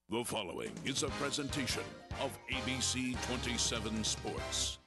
The following is a presentation of ABC 27 Sports.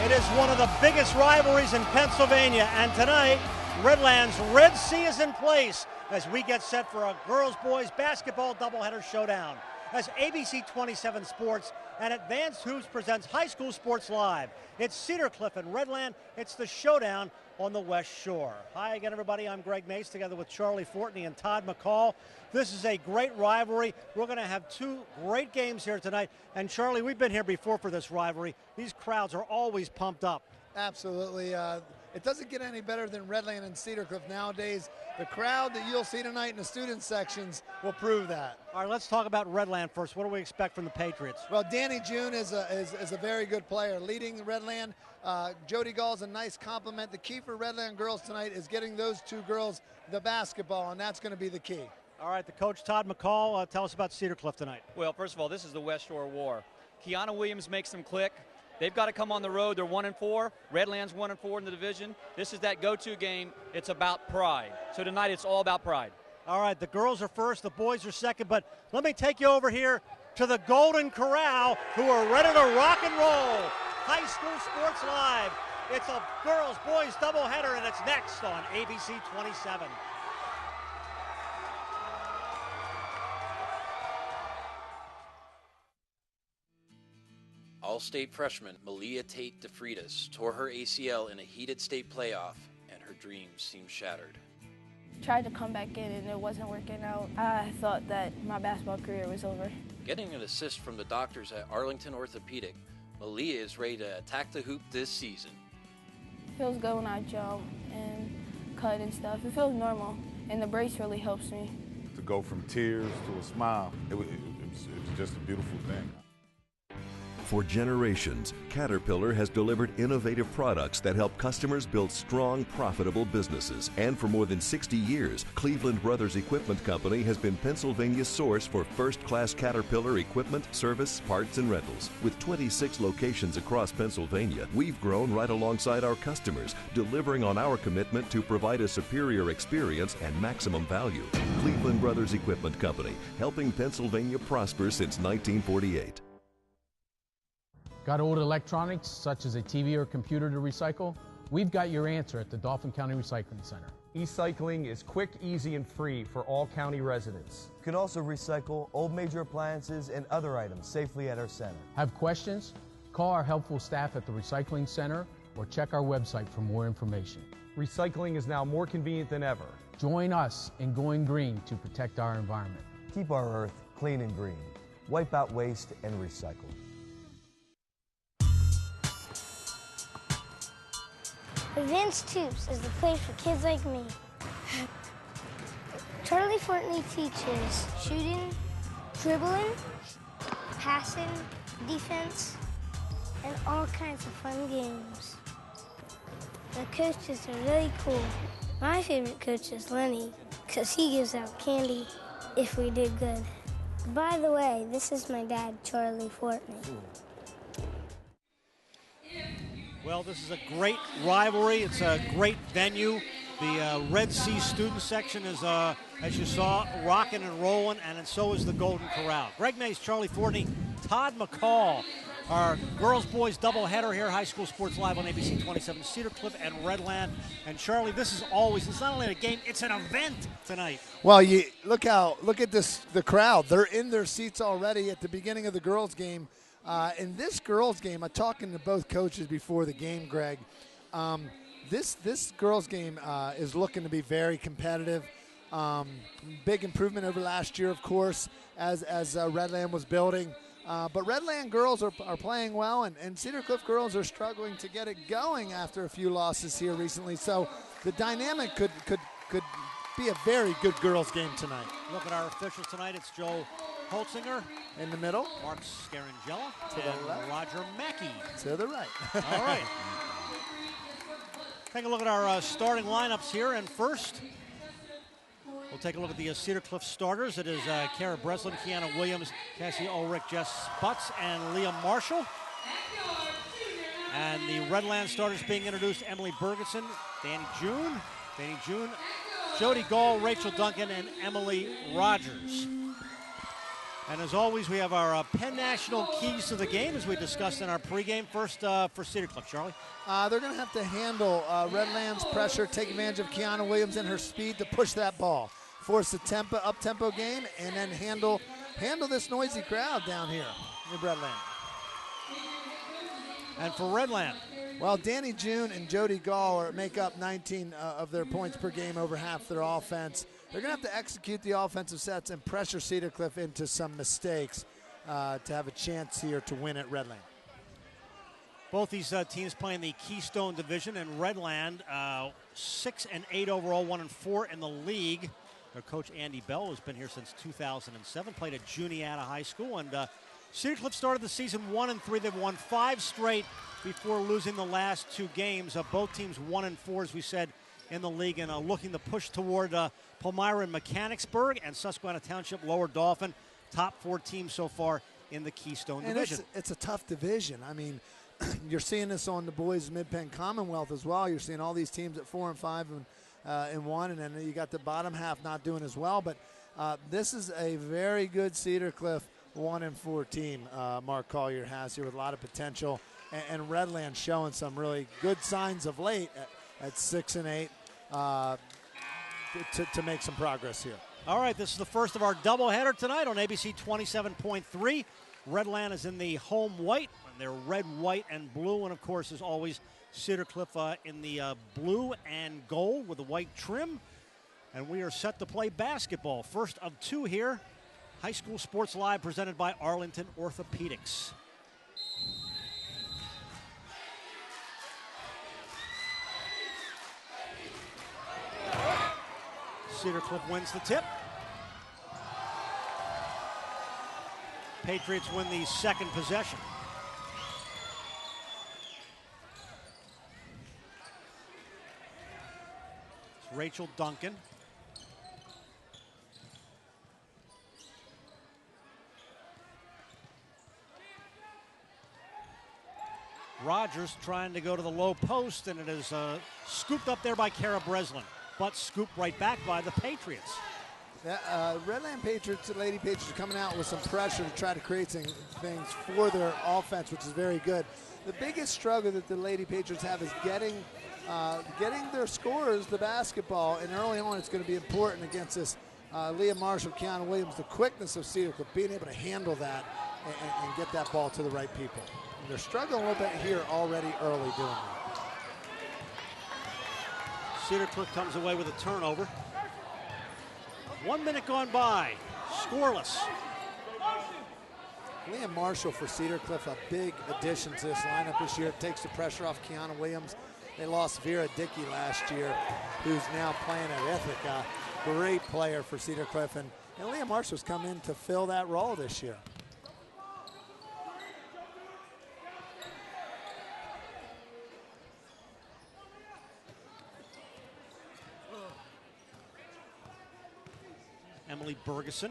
It is one of the biggest rivalries in Pennsylvania, and tonight, Redland's Red Sea is in place as we get set for a girls-boys basketball doubleheader showdown. As ABC 27 Sports and Advanced Hoops presents High School Sports Live. It's Cedar Cliff and Redland. It's the showdown on the West Shore. Hi again, everybody. I'm Greg Mace together with Charlie Fortney and Todd McCall. This is a great rivalry. We're going to have two great games here tonight. And Charlie, we've been here before for this rivalry. These crowds are always pumped up. Absolutely. It doesn't get any better than Redland and Cedar Cliff nowadays. The crowd that you'll see tonight in the student sections will prove that. All right, let's talk about Redland first. What do we expect from the Patriots? Well, Danny June is a very good player, leading Redland. Jody Gall's a nice compliment. The key for Redland girls tonight is getting those two girls the basketball, and that's going to be the key. All right, the coach, Todd McCall, tell us about Cedar Cliff tonight. Well, first of all, this is the West Shore War. Kiana Williams makes them click. They've got to come on the road. They're 1-4. Redland's 1-4 in the division. This is that go-to game. It's about pride. So tonight it's all about pride. All right, the girls are first, the boys are second, but let me take you over here to the Golden Corral, who are ready to rock and roll. High School Sports Live. It's a girls-boys doubleheader, and it's next on ABC 27. All-state freshman Malia Tate DeFreitas tore her ACL in a heated state playoff, and her dreams seemed shattered. Tried to come back in and it wasn't working out. I thought that my basketball career was over. Getting an assist from the doctors at Arlington Orthopedic, Malia is ready to attack the hoop this season. It feels good when I jump and cut and stuff. It feels normal, and the brace really helps me. To go from tears to a smile, it was just a beautiful thing. For generations, Caterpillar has delivered innovative products that help customers build strong, profitable businesses. And for more than 60 years, Cleveland Brothers Equipment Company has been Pennsylvania's source for first-class Caterpillar equipment, service, parts, and rentals. With 26 locations across Pennsylvania, we've grown right alongside our customers, delivering on our commitment to provide a superior experience and maximum value. Cleveland Brothers Equipment Company, helping Pennsylvania prosper since 1948. Got old electronics, such as a TV or computer to recycle? We've got your answer at the Dauphin County Recycling Center. E-cycling is quick, easy, and free for all county residents. You can also recycle old major appliances and other items safely at our center. Have questions? Call our helpful staff at the Recycling Center or check our website for more information. Recycling is now more convenient than ever. Join us in going green to protect our environment. Keep our earth clean and green. Wipe out waste and recycle. Advanced Hoops is the place for kids like me. Charlie Fortney teaches shooting, dribbling, passing, defense, and all kinds of fun games. The coaches are really cool. My favorite coach is Lenny, because he gives out candy if we did good. By the way, this is my dad, Charlie Fortney. Well, this is a great rivalry. It's a great venue. The Red Sea student section is, as you saw, rocking and rolling, and so is the Golden Corral. Greg Mays, Charlie Fortney, Todd McCall, our girls-boys doubleheader here, High School Sports Live on ABC 27, Cedar Cliff and Redland. And Charlie, this is always, it's not only a game, it's an event tonight. Well, look at the crowd. They're in their seats already at the beginning of the girls' game. In this girls' game, I'm talking to both coaches before the game, Greg. This girls' game is looking to be very competitive. Big improvement over last year, of course, as Redland was building. But Redland girls are playing well, and Cedar Cliff girls are struggling to get it going after a few losses here recently. So the dynamic could be a very good girls' game tonight. Look at our officials tonight. It's Joe Holtzinger in the middle, Mark Scarangella to the left, Roger Mackey to the right. All right. Take a look at our starting lineups here, and first, we'll take a look at the Cedar Cliff starters. It is Kara Breslin, Kiana Williams, Cassie Ulrich, Jess Sputz, and Leah Marshall. And the Redlands starters being introduced: Emily Bergeson, Danny June, Jody Gall, Rachel Duncan, and Emily Rogers. And as always, we have our Penn National keys to the game, as we discussed in our pregame. First for Cedar Cliff, Charlie. They're going to have to handle Redlands' pressure, take advantage of Kiana Williams and her speed to push that ball, force a up-tempo game, and then handle this noisy crowd down here in Redland. And for Redland, well, Danny June and Jody Gall make up 19 of their points per game, over half their offense. They're going to have to execute the offensive sets and pressure Cedar Cliff into some mistakes to have a chance here to win at Redland. Both these teams play in the Keystone Division, and Redland 6-8 overall, 1-4 in the league. Their coach Andy Bell has been here since 2007, played at Juniata High School, and Cedar Cliff started the season 1-3. They've won 5 straight before losing the last 2 games. Both teams 1-4, as we said, in the league, and looking to push toward Palmyra and Mechanicsburg and Susquehanna Township, Lower Dauphin. Top 4 teams so far in the Keystone Division. It's a tough division. I mean, you're seeing this on the boys' Mid-Penn Commonwealth as well. You're seeing all these teams at 4-5 and 1, and then you got the bottom half not doing as well. But this is a very good Cedar Cliff 1-4 team Mark Collier has here, with a lot of potential, and Redland showing some really good signs of late at 6-8 to make some progress here. All right, this is the first of our doubleheader tonight on ABC 27.3. Redland is in the home white, and they're red, white, and blue, and of course, as always, Cedar Cliff in the blue and gold with the white trim. And we are set to play basketball. First of 2 here. High School Sports Live, presented by Arlington Orthopedics. Cedar Cliff wins the tip. Patriots win the second possession. It's Rachel Duncan. Rogers trying to go to the low post, and it is scooped up there by Kara Breslin, but scooped right back by the Patriots. Redland Patriots, the Lady Patriots, are coming out with some pressure to try to create things for their offense, which is very good. The biggest struggle that the Lady Patriots have is getting their scorers the basketball, and early on it's going to be important against this Leah Marshall, Kiana Williams, the quickness of Cedar Cliff, being able to handle that and get that ball to the right people. And they're struggling a little bit here already early doing that. Cedar Cliff comes away with a turnover. 1 minute gone by, scoreless. Leah Marshall for Cedar Cliff, a big addition to this lineup this year. Takes the pressure off Kiana Williams. They lost Vera Dickey last year, who's now playing at Ithaca. Great player for Cedar Cliff, and Leah Marshall's come in to fill that role this year. Emily Bergeson.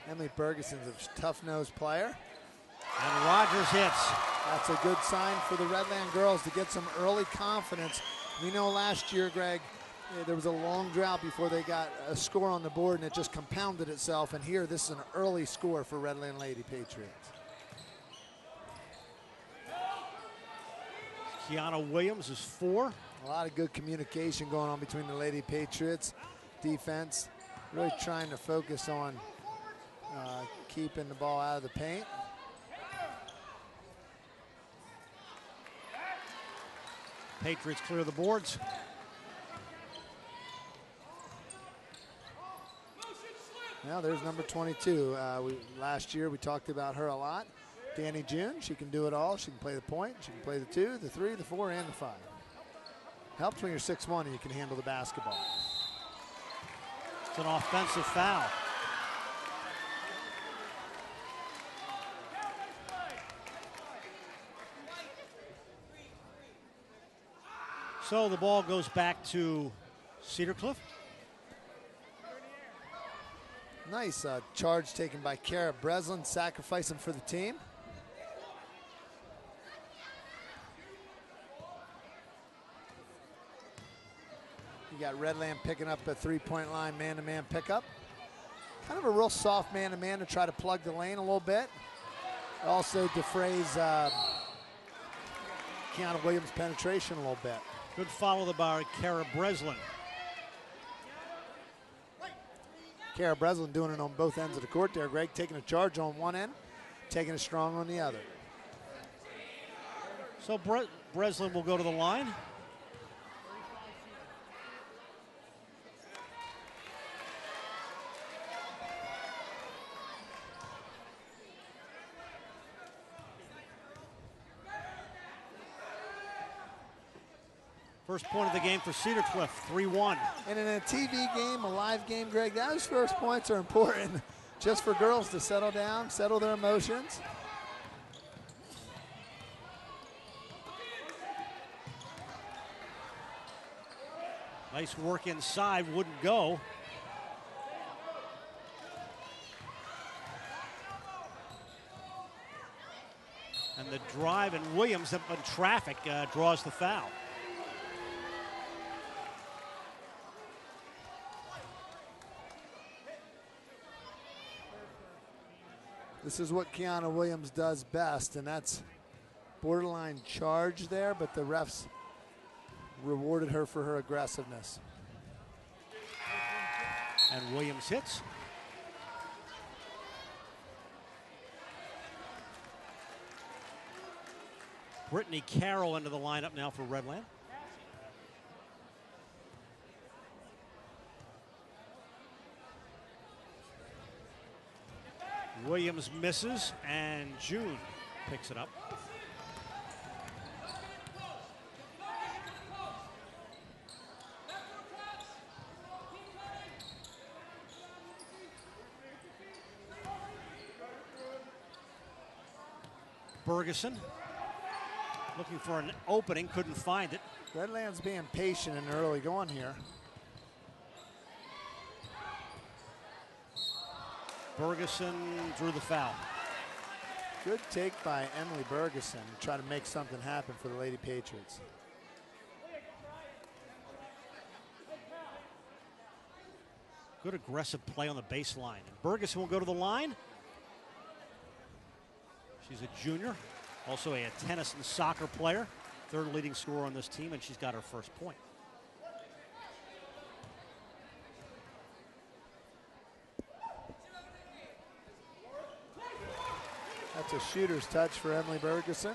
Emily Bergeson's a tough-nosed player. And Rogers hits. That's a good sign for the Redland girls to get some early confidence. We know last year, Greg, there was a long drought before they got a score on the board, and it just compounded itself. And here, this is an early score for Redland Lady Patriots. Kiana Williams is 4. A lot of good communication going on between the Lady Patriots. Defense really trying to focus on keeping the ball out of the paint. Patriots clear the boards. Now there's number 22. Last year we talked about her a lot. Danny June, she can do it all. She can play the point, she can play the 2, the 3, the 4, and the 5. Helps when you're 6'1" and you can handle the basketball. It's an offensive foul. So the ball goes back to Cedar Cliff. Nice charge taken by Kara Breslin, sacrificing for the team. You got Redland picking up a three-point line man-to-man pickup. Kind of a real soft man-to-man to try to plug the lane a little bit. Also defrays Kiana Williams' penetration a little bit. Good follow by Kara Breslin. Kara Breslin doing it on both ends of the court there, Greg, taking a charge on one end, taking it strong on the other. So Breslin will go to the line. First point of the game for Cedar Cliff, 3-1. And in a TV game, a live game, Greg, those first points are important just for girls to settle down, settle their emotions. Nice work inside, wouldn't go. And the drive, and Williams up in traffic draws the foul. This is what Kiana Williams does best, and that's borderline charge there, but the refs rewarded her for her aggressiveness. And Williams hits. Brittany Carroll into the lineup now for Redland. Williams misses, and June picks it up. Bergeson looking for an opening, couldn't find it. Redland's being patient and early going here. Bergeson drew the foul. Good take by Emily Bergeson to try to make something happen for the Lady Patriots. Good aggressive play on the baseline. And Bergeson will go to the line. She's a junior, also a tennis and soccer player, third leading scorer on this team, and she's got her first point. That's a shooter's touch for Emily Bergeson.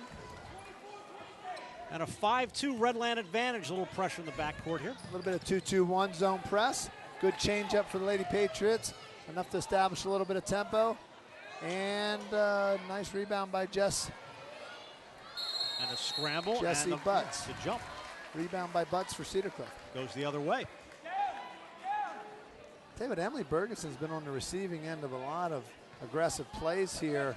And a 5-2 Redland advantage. A little pressure in the backcourt here. A little bit of 2-2-1 zone press. Good change up for the Lady Patriots. Enough to establish a little bit of tempo. And nice rebound by Jess. And a scramble. Jessie and Butts. The jump. Rebound by Butts for Cedar Cliff. Goes the other way. Tell you what, Emily Bergeson's been on the receiving end of a lot of aggressive plays here.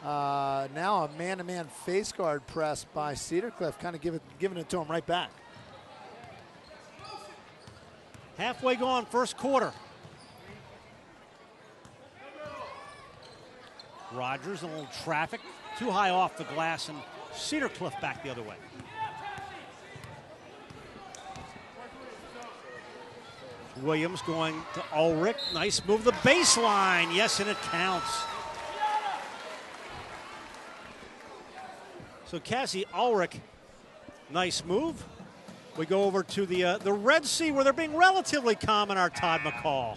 Now a man-to-man face guard press by Cedar Cliff, kind of giving it to him right back. Halfway gone, first quarter. Rogers, a little traffic, too high off the glass, and Cedar Cliff back the other way. Williams going to Ulrich. Nice move, the baseline. Yes, and it counts. So Cassie Ulrich, nice move. We go over to the Red Sea, where they're being relatively calm in our Todd McCall.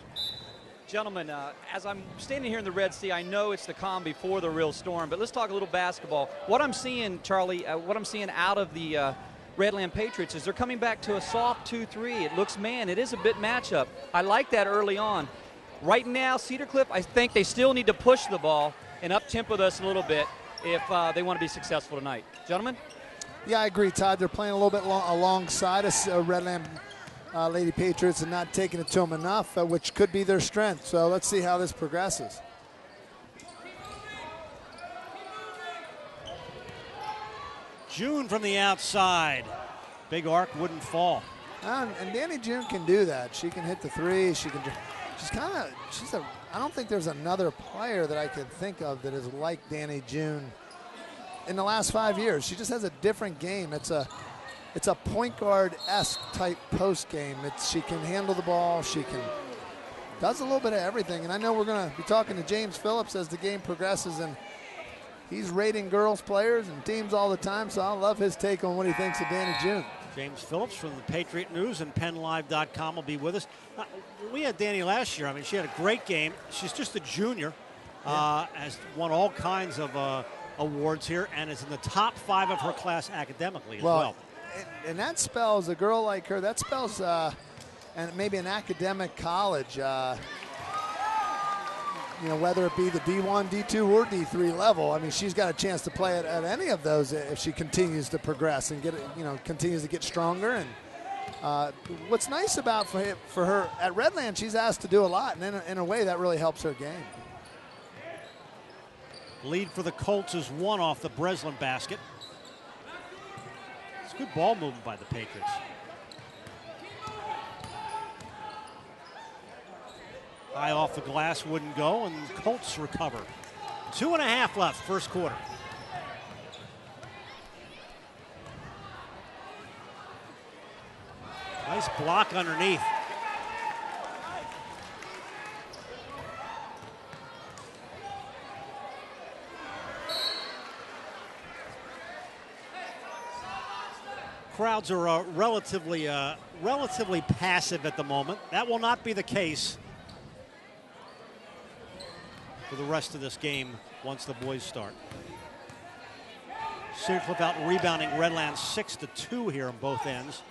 Gentlemen, as I'm standing here in the Red Sea, I know it's the calm before the real storm, but let's talk a little basketball. What I'm seeing, Charlie, what I'm seeing out of the Redland Patriots is they're coming back to a soft 2-3. It looks man. It is a bit matchup. I like that early on. Right now, Cedar Cliff, I think they still need to push the ball and up-tempo this a little bit if they want to be successful tonight. Gentlemen? Yeah, I agree, Todd. They're playing a little bit alongside us, Redland Lady Patriots, and not taking it to them enough, which could be their strength. So let's see how this progresses. June from the outside. Big arc wouldn't fall. And Danny June can do that. She can hit the three. She's I don't think there's another player that I can think of that is like Danny June in the last 5 years. She just has a different game. It's a point guard-esque type post game. She can handle the ball. She does a little bit of everything. And I know we're going to be talking to James Phillips as the game progresses, and he's rating girls players and teams all the time, so I love his take on what he thinks of Danny June. James Phillips from the Patriot News and PennLive.com will be with us. We had Danny last year. I mean, she had a great game. She's just a junior, has won all kinds of awards here, and is in the top 5 of her class academically as well. And that spells, a girl like her, that spells and maybe an academic college, whether it be the D1, D2, or D3 level. I mean, she's got a chance to play at any of those if she continues to progress and continues to get stronger. And what's nice about for her at Redland, she's asked to do a lot, and in a way that really helps her game. Lead for the Colts is 1 off the Breslin basket. It's good ball movement by the Patriots. High off the glass wouldn't go, and Colts recover. 2.5 left, first quarter. Nice block underneath. Crowds are relatively passive at the moment. That will not be the case for the rest of this game once the boys start. Cedar Cliff out rebounding Redlands 6-2 here on both ends.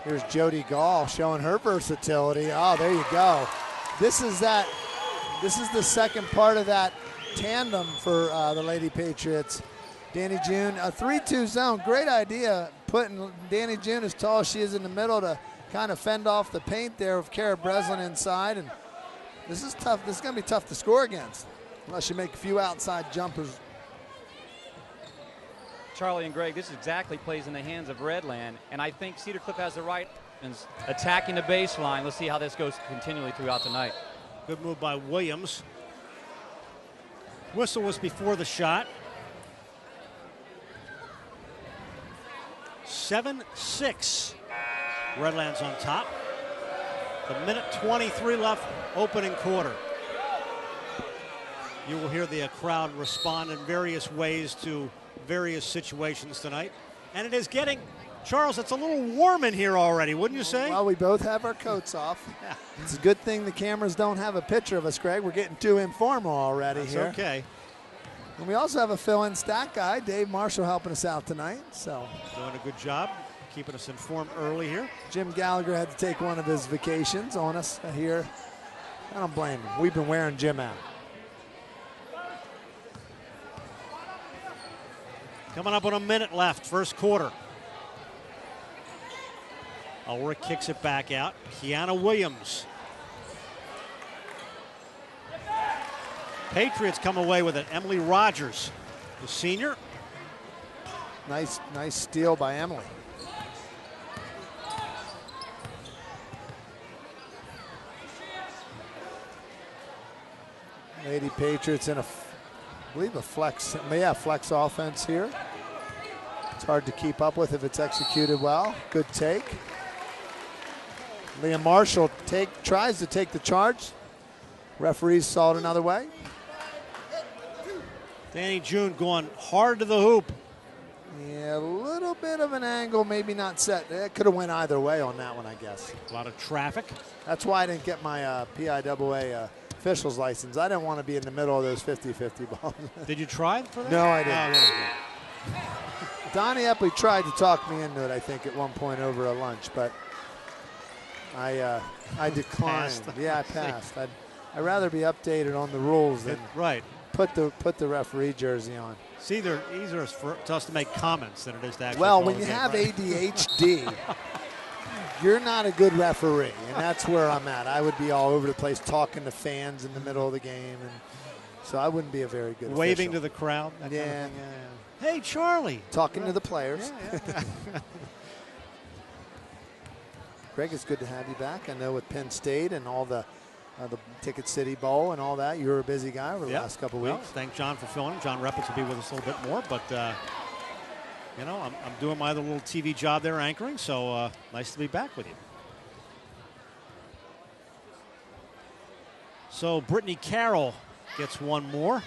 Here's Jody Gall showing her versatility. Oh, there you go. This is the second part of that tandem for the Lady Patriots. Danny June, a 3-2 zone. Great idea, putting Danny June as tall as she is in the middle to kind of fend off the paint there with Kara Breslin inside. And this is tough. This is going to be tough to score against unless you make a few outside jumpers. Charlie and Greg, this exactly plays in the hands of Redland, and I think Cedar Cliff has the right attacking the baseline. Let's see how this goes continually throughout the night. Good move by Williams. Whistle was before the shot. 7-6. Redlands on top. The minute 23 left, opening quarter. You will hear the crowd respond in various ways to various situations tonight. And it is getting, Charles, it's a little warm in here already, wouldn't you say? Well, we both have our coats off. Yeah. It's a good thing the cameras don't have a picture of us, Greg. We're getting too informal already. That's here. Okay. And we also have a fill-in stat guy, Dave Marshall, helping us out tonight. So doing a good job, keeping us informed early here. Jim Gallagher had to take one of his vacations on us here. I don't blame him. We've been wearing Jim out. Coming up on a minute left, first quarter. Ulrich kicks it back out. Kiana Williams. Patriots come away with it. Emily Rogers, the senior. Nice steal by Emily. Lady Patriots in I believe a flex offense here. It's hard to keep up with if it's executed well. Good take. Liam Marshall tries to take the charge. Referees saw it another way. Danny June going hard to the hoop. Yeah, a little bit of an angle, maybe not set. It could have went either way on that one, I guess. A lot of traffic. That's why I didn't get my PIAA official's license. I didn't want to be in the middle of those 50-50 balls. Did you try for that? No, I didn't. Donnie Epley tried to talk me into it, I think, at one point over a lunch, but I declined. Yeah, I passed. I'd rather be updated on the rules than put the referee jersey on. It's easier for us to make comments than it is to actually when you have ADHD, you're not a good referee, and that's where I'm at. I would be all over the place talking to fans in the middle of the game, and so I wouldn't be a very good waving official. to the crowd. That yeah. kind of thing, yeah. Hey, Charlie. Talking to the players. Yeah. Greg, it's good to have you back. I know with Penn State and all the Ticket City Bowl and all that, you were a busy guy over the last couple weeks. Well, thank John for filling. John Reppitz will be with us a little bit more, but you know, I'm doing my other little TV job there anchoring, so nice to be back with you. So Brittany Carroll gets one more.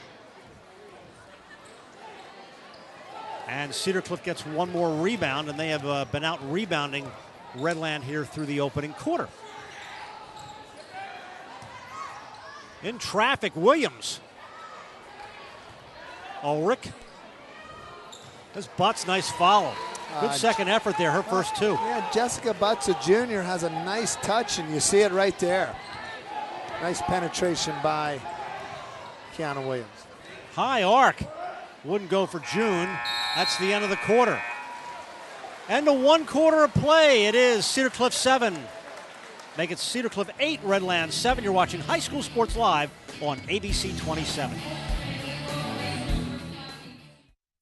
And Cedar Cliff gets one more rebound, and they have been out rebounding Redland here through the opening quarter. In traffic, Williams. Ulrich. This Butts, nice follow. Good second effort there, her first two. Yeah, Jessica Butts, a junior, has a nice touch, and you see it right there. Nice penetration by Kiana Williams. High arc. Wouldn't go for June. That's the end of the quarter. And the 1 quarter of play. It is Cedar Cliff 7. Make it Cedar Cliff 8, Redlands 7. You're watching High School Sports Live on ABC 27.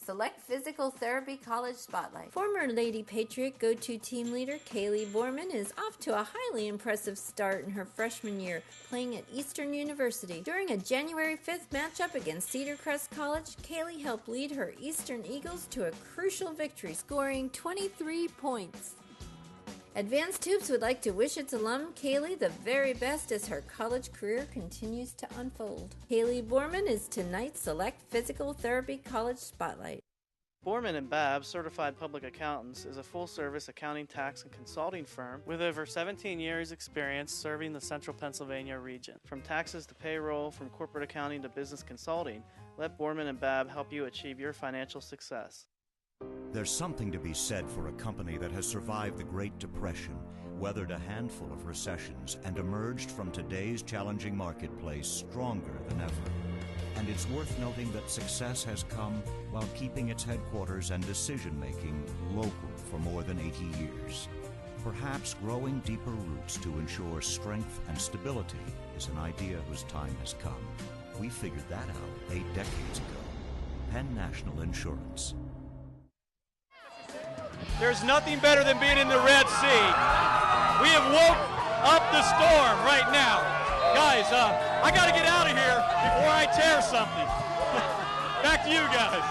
Select Physical Therapy College Spotlight. Former Lady Patriot go-to team leader Kaylee Borman is off to a highly impressive start in her freshman year, playing at Eastern University. During a January 5th matchup against Cedar Crest College, Kaylee helped lead her Eastern Eagles to a crucial victory, scoring 23 points. Advanced Hoops would like to wish its alum, Kaylee, the very best as her college career continues to unfold. Kaylee Borman is tonight's Select Physical Therapy College Spotlight. Borman & Babb Certified Public Accountants is a full-service accounting, tax, and consulting firm with over 17 years' experience serving the central Pennsylvania region. From taxes to payroll, from corporate accounting to business consulting, let Borman & Babb help you achieve your financial success. There's something to be said for a company that has survived the Great Depression, weathered a handful of recessions, and emerged from today's challenging marketplace stronger than ever. And it's worth noting that success has come while keeping its headquarters and decision-making local for more than 80 years. Perhaps growing deeper roots to ensure strength and stability is an idea whose time has come. We figured that out 8 decades ago. Penn National Insurance. There's nothing better than being in the Red Sea. We have woke up the storm right now. Guys, I got to get out of here before I tear something. Back to you guys.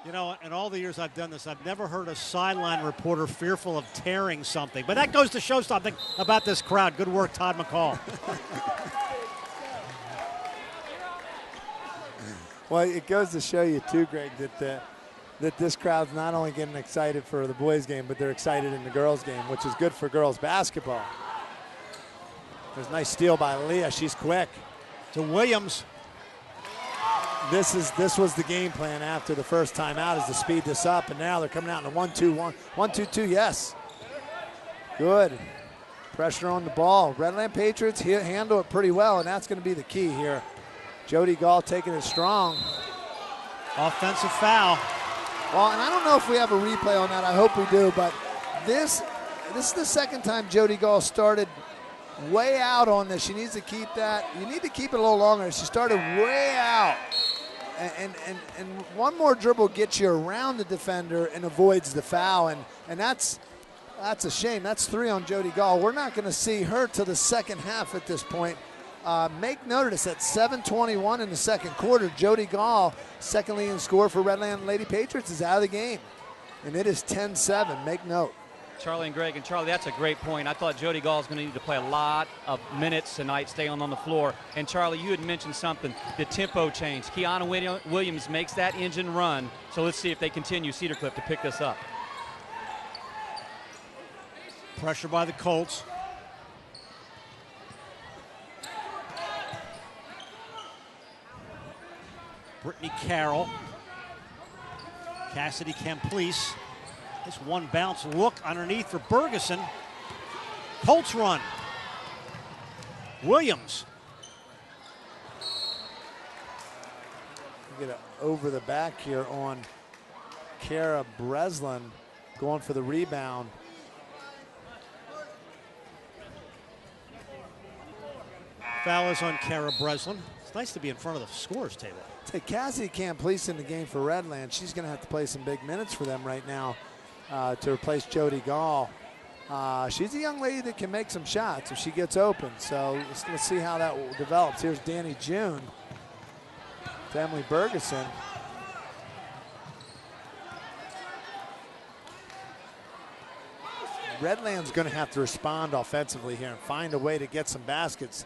You know, in all the years I've done this, I've never heard a sideline reporter fearful of tearing something. But that goes to show something about this crowd. Good work, Todd McCall. Well, it goes to show you, too, Greg, that this crowd's not only getting excited for the boys' game, but they're excited in the girls' game, which is good for girls' basketball. There's a nice steal by Leah. She's quick. To Williams. This was the game plan after the first time out, is to speed this up, and now they're coming out in a 1-2-1. 1-2-2, yes. Good. Pressure on the ball. Redland Patriots handle it pretty well, and that's going to be the key here. Jody Gall taking it strong. Offensive foul. Well, and I don't know if we have a replay on that. I hope we do, but this is the second time Jody Gall started way out on this. She needs to keep that. You need to keep it a little longer. She started way out. And one more dribble gets you around the defender and avoids the foul, and that's a shame. That's 3 on Jody Gall. We're not going to see her till the second half at this point. Make note of this, at 7:21 in the second quarter, Jody Gall, second leading scorer for Redland Lady Patriots, is out of the game. And it is 10-7. Make note. Charlie and Greg, and Charlie, that's a great point. I thought Jody Gall is going to need to play a lot of minutes tonight, staying on the floor. And Charlie, you had mentioned something, the tempo change. Kiana Williams makes that engine run. So let's see if they continue, Cedar Cliff, to pick this up. Pressure by the Colts. Brittany Carroll. Cassidy Camplice. This one bounce look underneath for Bergeson. Colts run. Williams. get it over the back here on Kara Breslin going for the rebound. Foul is on Kara Breslin. It's nice to be in front of the scorer's table. Cassie Camplice in the game for Redland. She's going to have to play some big minutes for them right now to replace Jody Gall. She's a young lady that can make some shots if she gets open. So let's see how that develops. Here's Danny June to Emily Bergeson. Redland's going to have to respond offensively here and find a way to get some baskets.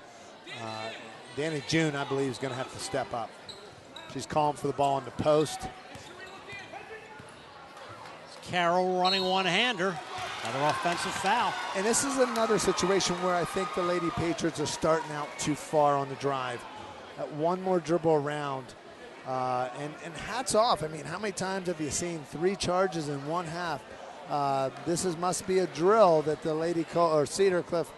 Danny June, I believe, is going to have to step up. She's calling for the ball in the post. Carroll running one-hander. Another offensive foul. And this is another situation where I think the Lady Patriots are starting out too far on the drive. One more dribble around. And hats off. I mean, how many times have you seen 3 charges in one half? This must be a drill that the Cedar Cliff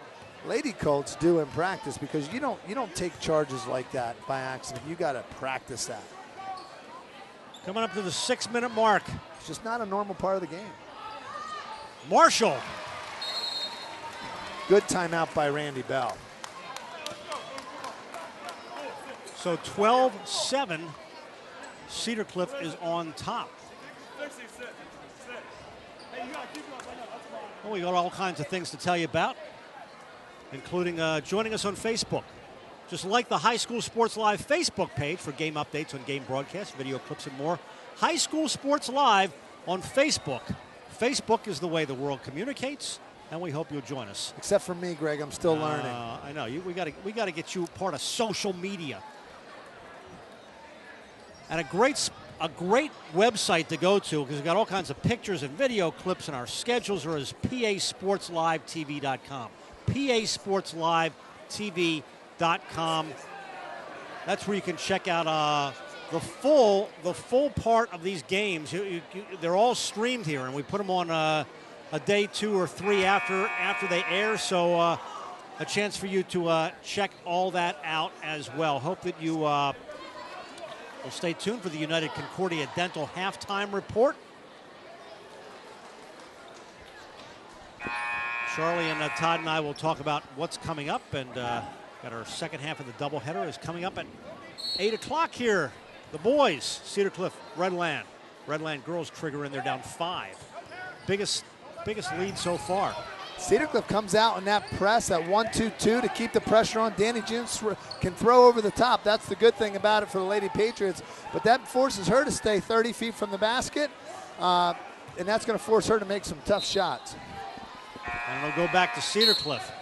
Lady Colts do in practice, because you don't take charges like that by accident. You got to practice that. Coming up to the 6-minute mark. It's just not a normal part of the game. Marshall. Good timeout by Randy Bell. So 12-7, Cedar Cliff is on top. Well, we got all kinds of things to tell you about, including joining us on Facebook. Just like the High School Sports Live Facebook page for game updates on game broadcasts, video clips, and more. High School Sports Live on Facebook. Facebook is the way the world communicates, and we hope you'll join us. Except for me, Greg, I'm still learning. I know. We got to get you part of social media. And a great website to go to, because we've got all kinds of pictures and video clips, and our schedules are as pasportslivetv.com. pasportslivetv.com. That's where you can check out the full part of these games. They're all streamed here, and we put them on a day 2 or 3 after they air. So a chance for you to check all that out as well. Hope that you will stay tuned for the United Concordia Dental halftime report. Charlie and Todd and I will talk about what's coming up, and got our second half of the doubleheader is coming up at 8 o'clock here. The boys, Cedar Cliff, Redland. Redland girls trigger in, they're down 5. Biggest lead so far. Cedar Cliff comes out in that press, that 1-2-2 to keep the pressure on. Danny Jones can throw over the top. That's the good thing about it for the Lady Patriots. But that forces her to stay 30 feet from the basket, and that's going to force her to make some tough shots. And it'll go back to Cedar Cliff.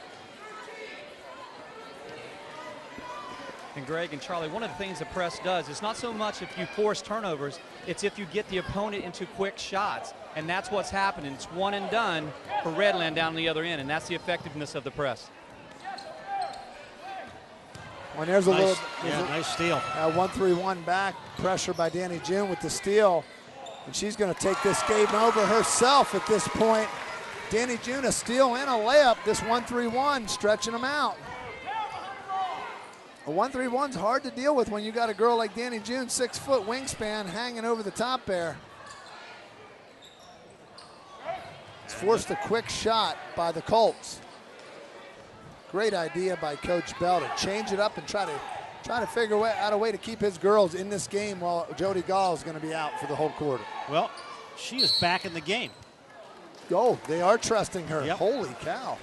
And Greg and Charlie, one of the things the press does is not so much if you force turnovers, it's if you get the opponent into quick shots. And that's what's happening. It's one and done for Redland down the other end, and that's the effectiveness of the press. Well, there's nice steal. 1-3-1 back, pressure by Danny June with the steal. And she's going to take this game over herself at this point. Danny June, a steal and a layup. This 1-3-1, stretching them out. A 1-3-1's hard to deal with when you got a girl like Danny June, 6-foot wingspan, hanging over the top there. It's forced a quick shot by the Colts. Great idea by Coach Bell to change it up and try to figure out a way to keep his girls in this game while Jody Gall is going to be out for the whole quarter. Well, she is back in the game. Oh, they are trusting her. Yep. Holy cow.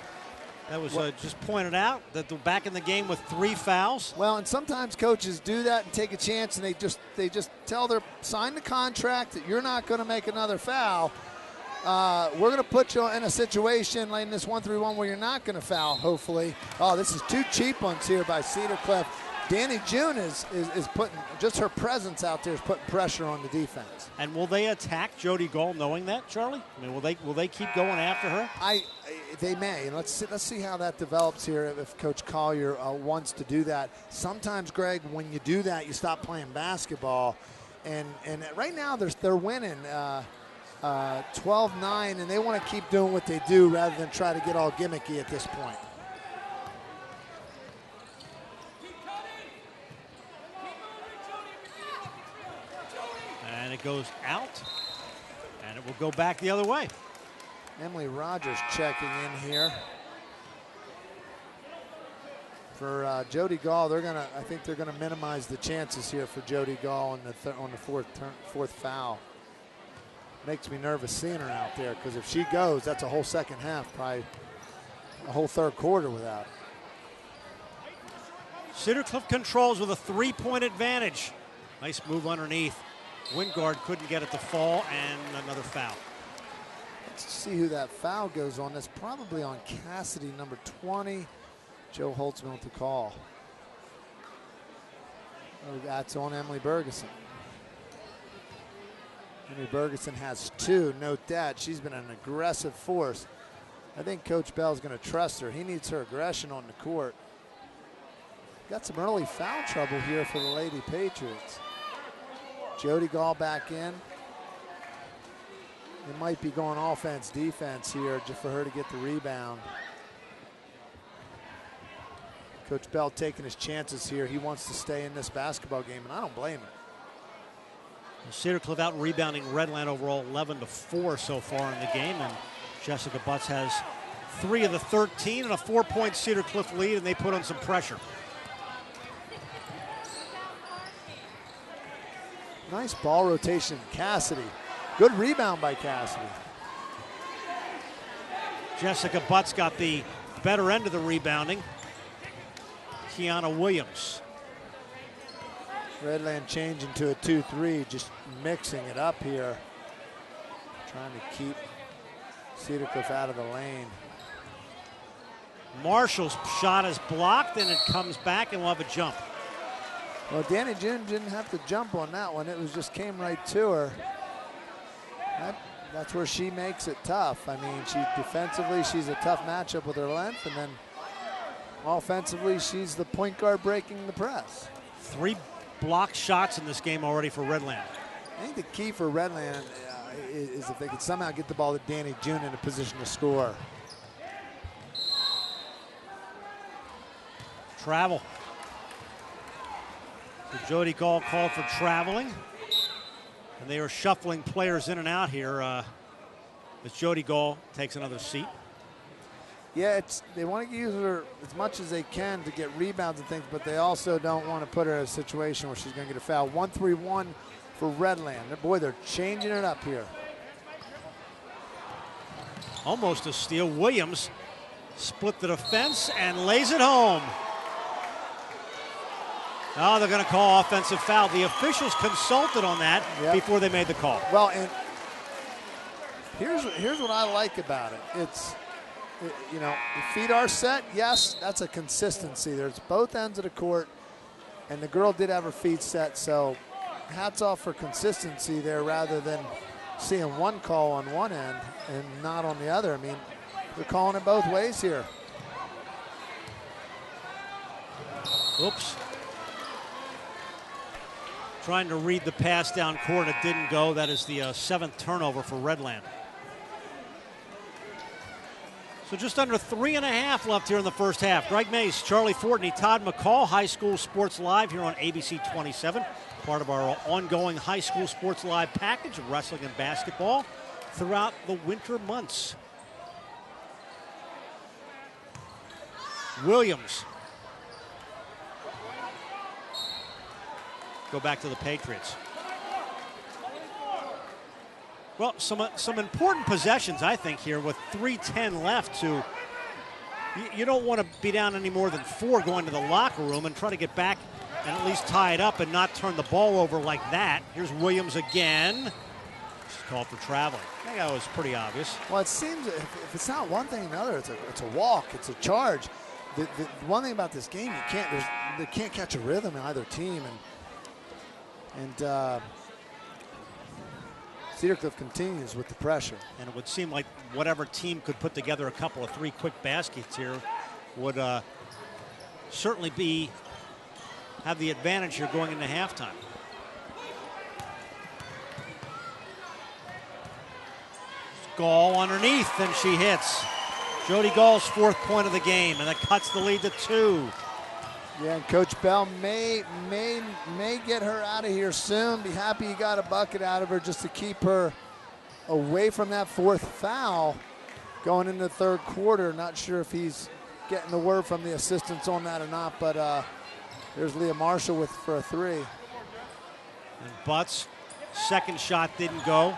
That was just pointed out that they're back in the game with 3 fouls. Well, and sometimes coaches do that and take a chance, and they just sign the contract that you're not going to make another foul. We're going to put you in a situation like in this 1-3-1 where you're not going to foul, hopefully. Oh, this is 2 cheap ones here by Cedar Cliff. Danny June is putting, just her presence out there is putting pressure on the defense. And will they attack Jody Gall knowing that, Charlie? I mean, will they keep going after her? They may. Let's see how that develops here if Coach Collier wants to do that. Sometimes, Greg, when you do that, you stop playing basketball. And right now they're winning 12-9, and they want to keep doing what they do rather than try to get all gimmicky at this point. And it goes out, and it will go back the other way. Emily Rogers checking in here. For Jody Gall, I think they're gonna minimize the chances here for Jody Gall on the fourth foul. Makes me nervous seeing her out there, because if she goes, that's a whole second half, probably a whole third quarter without her. Cedar Cliff controls with a 3-point advantage. Nice move underneath. Wingard couldn't get it to fall, and another foul. Let's see who that foul goes on. That's probably on Cassidy, number 20. Joe Holt's going to call. Oh, that's on Emily Bergeson. Emily Bergeson has 2. Note that. She's been an aggressive force. I think Coach Bell's going to trust her. He needs her aggression on the court. Got some early foul trouble here for the Lady Patriots. Jody Gall back in. It might be going offense, defense here just for her to get the rebound. Coach Bell taking his chances here. He wants to stay in this basketball game, and I don't blame him. Cedar Cliff out rebounding Redland overall 11-4 so far in the game, and Jessica Butts has 3 of the 13 and a 4-point Cedar Cliff lead, and they put on some pressure. Nice ball rotation, Cassidy. Good rebound by Cassidy. Jessica Butts got the better end of the rebounding. Kiana Williams. Redland changing to a 2-3, just mixing it up here. Trying to keep Cedar Cliff out of the lane. Marshall's shot is blocked, and it comes back, and we'll have a jump. Well, Danny June didn't have to jump on that one. It was just came right to her. That's where she makes it tough. I mean, defensively, she's a tough matchup with her length, and then offensively, she's the point guard breaking the press. 3 blocked shots in this game already for Redland. I think the key for Redland is if they could somehow get the ball to Danny June in a position to score. Travel. So Jody Gall called for traveling, and they are shuffling players in and out here as Jody Gall takes another seat. Yeah, they want to use her as much as they can to get rebounds and things, but they also don't want to put her in a situation where she's going to get a foul. 1-3-1 for Redland. Boy, they're changing it up here. Almost a steal. Williams split the defense and lays it home. Oh, they're going to call offensive foul. The officials consulted on that before they made the call. Well, and here's what I like about it. You know, the feet are set. Yes, that's a consistency. There's both ends of the court, and the girl did have her feet set. So, hats off for consistency there, rather than seeing one call on one end and not on the other. I mean, they're calling it both ways here. Oops. Trying to read the pass down court. It didn't go. That is the 7th turnover for Redland. So just under 3.5 left here in the first half. Greg Mays, Charlie Fortney, Todd McCall, High School Sports Live here on ABC 27. Part of our ongoing High School Sports Live package of wrestling and basketball throughout the winter months. Williams. Go back to the Patriots. Well, some important possessions, I think, here with 3:10 left. You don't want to be down any more than 4 going to the locker room and try to get back and at least tie it up and not turn the ball over like that. Here's Williams again. She's called for traveling. I think that was pretty obvious. Well, it seems if it's not one thing or another, it's a walk, it's a charge. The one thing about this game, they can't catch a rhythm in either team, and Cedar Cliff continues with the pressure. And it would seem like whatever team could put together a couple of 3 quick baskets here would certainly have the advantage here going into halftime. Gall underneath, and she hits. Jody Gall's 4th point of the game, and that cuts the lead to 2. Yeah, and Coach Bell may get her out of here soon. Be happy he got a bucket out of her just to keep her away from that fourth foul going into the third quarter. Not sure if he's getting the word from the assistants on that or not, but there's Leah Marshall for a three. And Butts, second shot didn't go.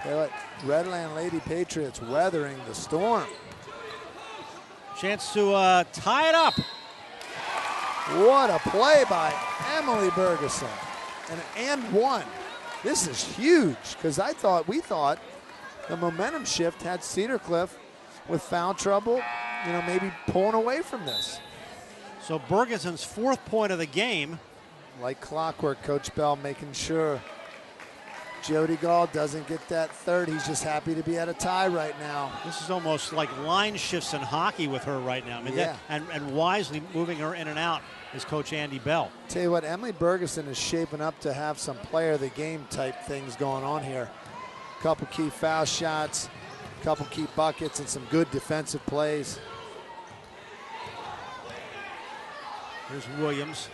Hey, look, Redland Lady Patriots weathering the storm. Chance to tie it up. What a play by Emily Bergeson. And one. This is huge because we thought the momentum shift had Cedar Cliff with foul trouble, maybe pulling away from this. So Bergeson's fourth point of the game. Like clockwork, Coach Bell making sure Jody Gall doesn't get that third. He's just happy to be at a tie right now. This is almost like line shifts in hockey with her right now. I mean, yeah. and wisely moving her in and out is Coach Andy Bell. Tell you what, Emily Bergeson is shaping up to have some player of the game type things going on here. Couple key foul shots, couple key buckets, and some good defensive plays. Here's Williams.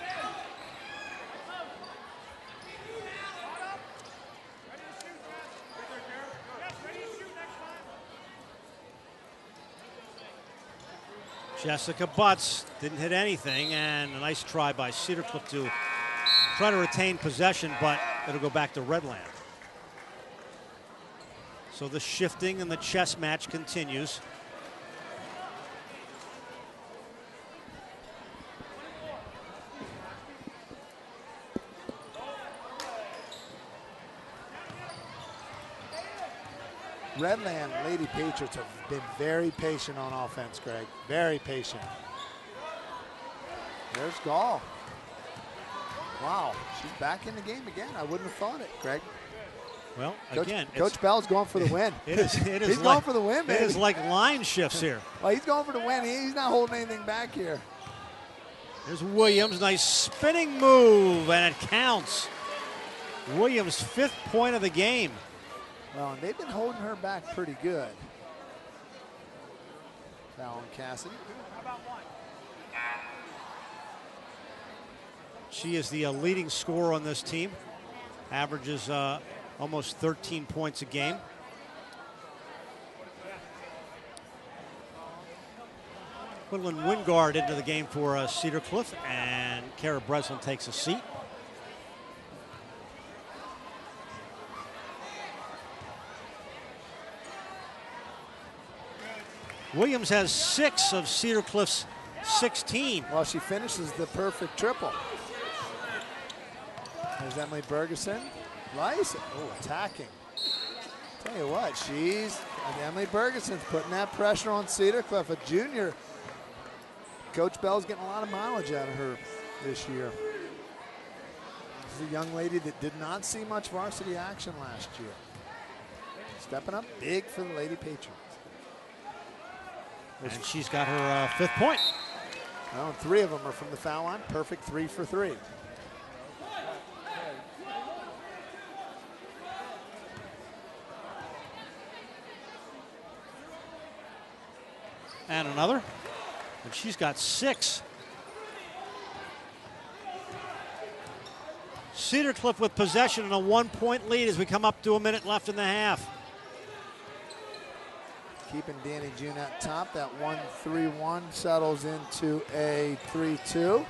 Jessica Butts didn't hit anything, and a nice try by Cedar Cliff to try to retain possession, but it'll go back to Redland. So the shifting and the chess match continues. Redland Lady Patriots have been very patient on offense, Greg. Very patient. There's Gall. Wow, she's back in the game again. I wouldn't have thought it, Greg. Well, Coach Bell's going for the win. He's going for the win, man. It is like line shifts here. Well, he's going for the win. He's not holding anything back here. There's Williams, nice spinning move, and it counts. Williams' fifth point of the game. Well, and they've been holding her back pretty good. Foul on Cassidy. She is the leading scorer on this team. Averages almost 13 points a game. Quinlan Wingard into the game for Cedar Cliff, and Kara Breslin takes a seat. Williams has 6 of Cedar Cliff's 16. Well, she finishes the perfect triple. There's Emily Bergeson. Nice. Oh, attacking. Tell you what, Emily Bergeson's putting that pressure on Cedar Cliff, a junior. Coach Bell's getting a lot of mileage out of her this year. This is a young lady that did not see much varsity action last year. Stepping up big for the Lady Patriots. And she's got her fifth point. Well, 3 of them are from the foul line. Perfect 3 for 3. And another. And she's got 6. Cedar Cliff with possession and a 1-point lead as we come up to a minute left in the half. Keeping Danny June at top. That 1-3-1 settles into a 3-2.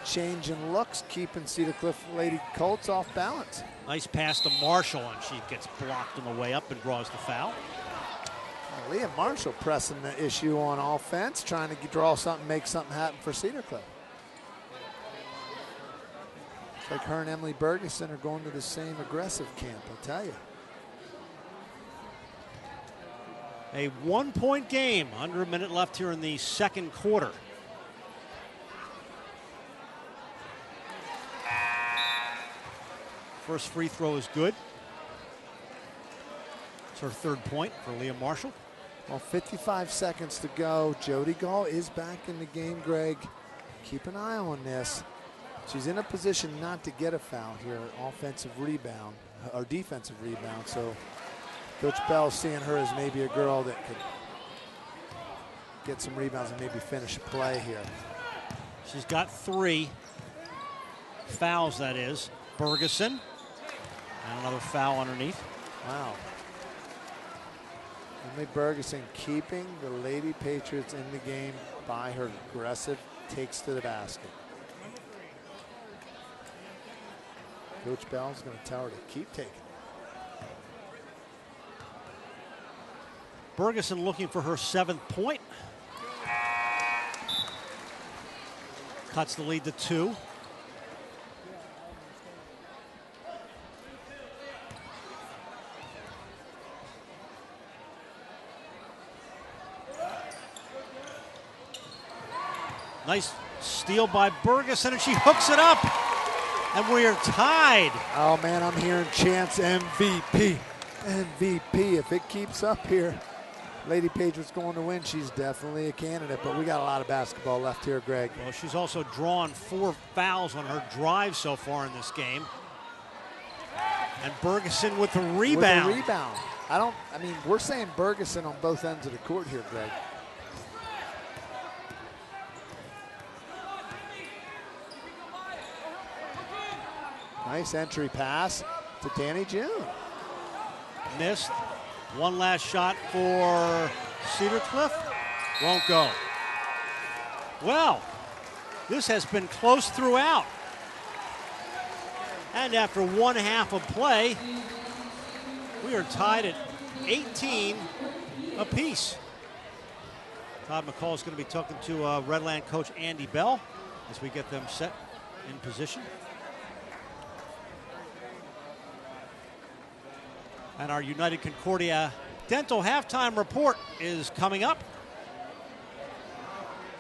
Change in looks, keeping Cedar Cliff Lady Colts off balance. Nice pass to Marshall, and she gets blocked on the way up and draws the foul. Leah Marshall pressing the issue on offense, trying to draw something, make something happen for Cedar Cliff. It's like her and Emily Bergeson are going to the same aggressive camp, I'll tell you. A 1-point game, under a minute left here in the second quarter. First free throw is good. It's her third point for Leah Marshall. Well, 55 seconds to go. Jody Gall is back in the game, Greg. Keep an eye on this. She's in a position not to get a foul here, offensive rebound, or defensive rebound. So Coach Bell seeing her as maybe a girl that could get some rebounds and maybe finish a play here. She's got 3 fouls, that is. Bergeson. And another foul underneath. Wow. Emily Bergeson keeping the Lady Patriots in the game by her aggressive takes to the basket. Coach Bell's going to tell her to keep taking. Bergeson looking for her 7th point. Cuts the lead to 2. Nice steal by Bergeson, and she hooks it up. And we are tied. Oh, man, I'm hearing chants MVP. MVP. If it keeps up here, Lady Patriots going to win. She's definitely a candidate, but we got a lot of basketball left here, Greg. Well, she's also drawn 4 fouls on her drive so far in this game. And Bergeson with the rebound. With a rebound. I mean, we're saying Bergeson on both ends of the court here, Greg. Nice entry pass to Danny June. Missed. One last shot for Cedar Cliff. Won't go. Well, this has been close throughout. And after 1/2 of play, we are tied at 18 apiece. Todd McCall is going to be talking to Redland coach Andy Bell as we get them set in position. And our United Concordia Dental halftime report is coming up.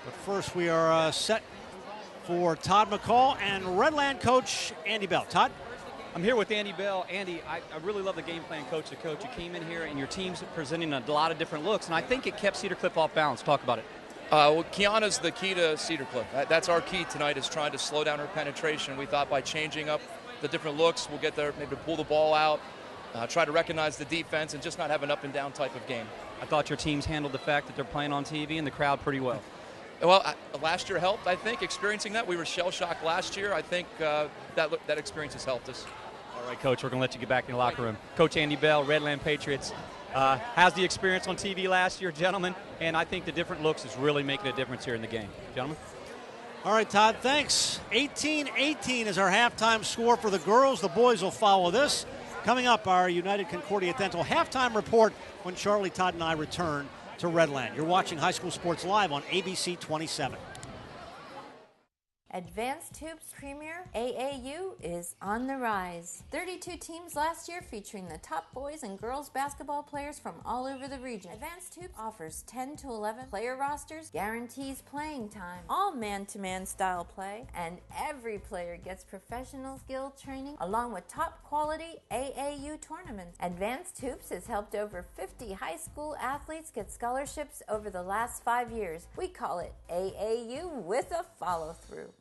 But first we are set for Todd McCall and Redland coach Andy Bell. Todd? I'm here with Andy Bell. Andy, I really love the game plan coach to coach. You came in here and your team's presenting a lot of different looks, and I think it kept Cedar Cliff off balance. Talk about it. Well, Kiana's the key to Cedar Cliff. That's our key tonight, is trying to slow down her penetration. We thought by changing up the different looks, we'll get there, maybe pull the ball out, try to recognize the defense, and just not have an up-and-down type of game. I thought your teams handled the fact that they're playing on TV and the crowd pretty well. Well, last year helped, I think, experiencing that. We were shell-shocked last year. I think that experience has helped us. All right, Coach, we're going to let you get back in the locker room. Coach Andy Bell, Redland Patriots, has the experience on TV last year, gentlemen, and I think the different looks is really making a difference here in the game. Gentlemen? All right, Todd, thanks. 18-18 is our halftime score for the girls. The boys will follow this. Coming up, our United Concordia Dental halftime report when Charlie, Todd, and I return to Redland. You're watching High School Sports Live on ABC 27. Advanced Hoops Premier AAU is on the rise. 32 teams last year featuring the top boys and girls basketball players from all over the region. Advanced Hoops offers 10 to 11 player rosters, guarantees playing time, all man-to-man style play, and every player gets professional skill training along with top quality AAU tournaments. Advanced Hoops has helped over 50 high school athletes get scholarships over the last 5 years. We call it AAU with a follow-through.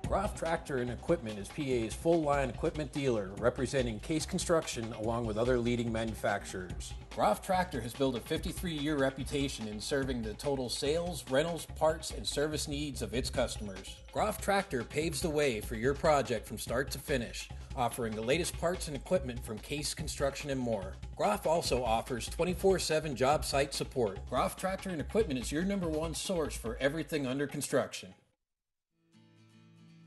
Groff Tractor and Equipment is PA's full-line equipment dealer, representing Case Construction along with other leading manufacturers. Groff Tractor has built a 53-year reputation in serving the total sales, rentals, parts, and service needs of its customers. Groff Tractor paves the way for your project from start to finish, offering the latest parts and equipment from Case Construction and more. Groff also offers 24/7 job site support. Groff Tractor and Equipment is your #1 source for everything under construction.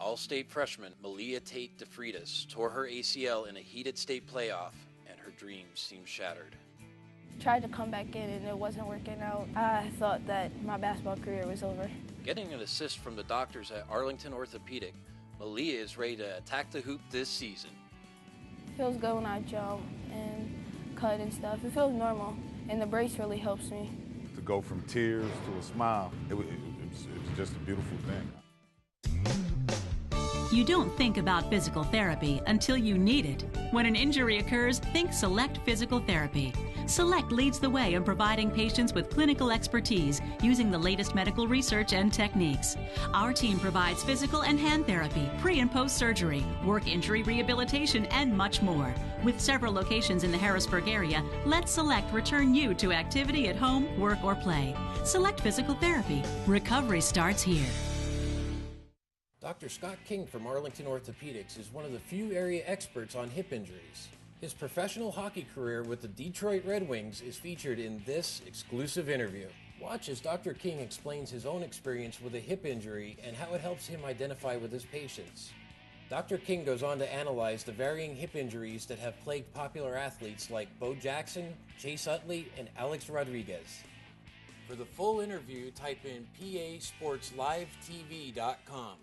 All-state freshman Malia Tate DeFreitas tore her ACL in a heated state playoff, and her dreams seemed shattered. Tried to come back in and it wasn't working out. I thought that my basketball career was over. Getting an assist from the doctors at Arlington Orthopedic, Malia is ready to attack the hoop this season. It feels good when I jump and cut and stuff. It feels normal, and the brace really helps me. To go from tears to a smile, it's just a beautiful thing. You don't think about physical therapy until you need it. When an injury occurs, think Select Physical Therapy. Select leads the way in providing patients with clinical expertise using the latest medical research and techniques. Our team provides physical and hand therapy, pre- and post-surgery, work injury rehabilitation, and much more. With several locations in the Harrisburg area, let Select return you to activity at home, work, or play. Select Physical Therapy. Recovery starts here. Dr. Scott King from Arlington Orthopedics is one of the few area experts on hip injuries. His professional hockey career with the Detroit Red Wings is featured in this exclusive interview. Watch as Dr. King explains his own experience with a hip injury and how it helps him identify with his patients. Dr. King goes on to analyze the varying hip injuries that have plagued popular athletes like Bo Jackson, Chase Utley, and Alex Rodriguez. For the full interview, type in PASportsLiveTV.com.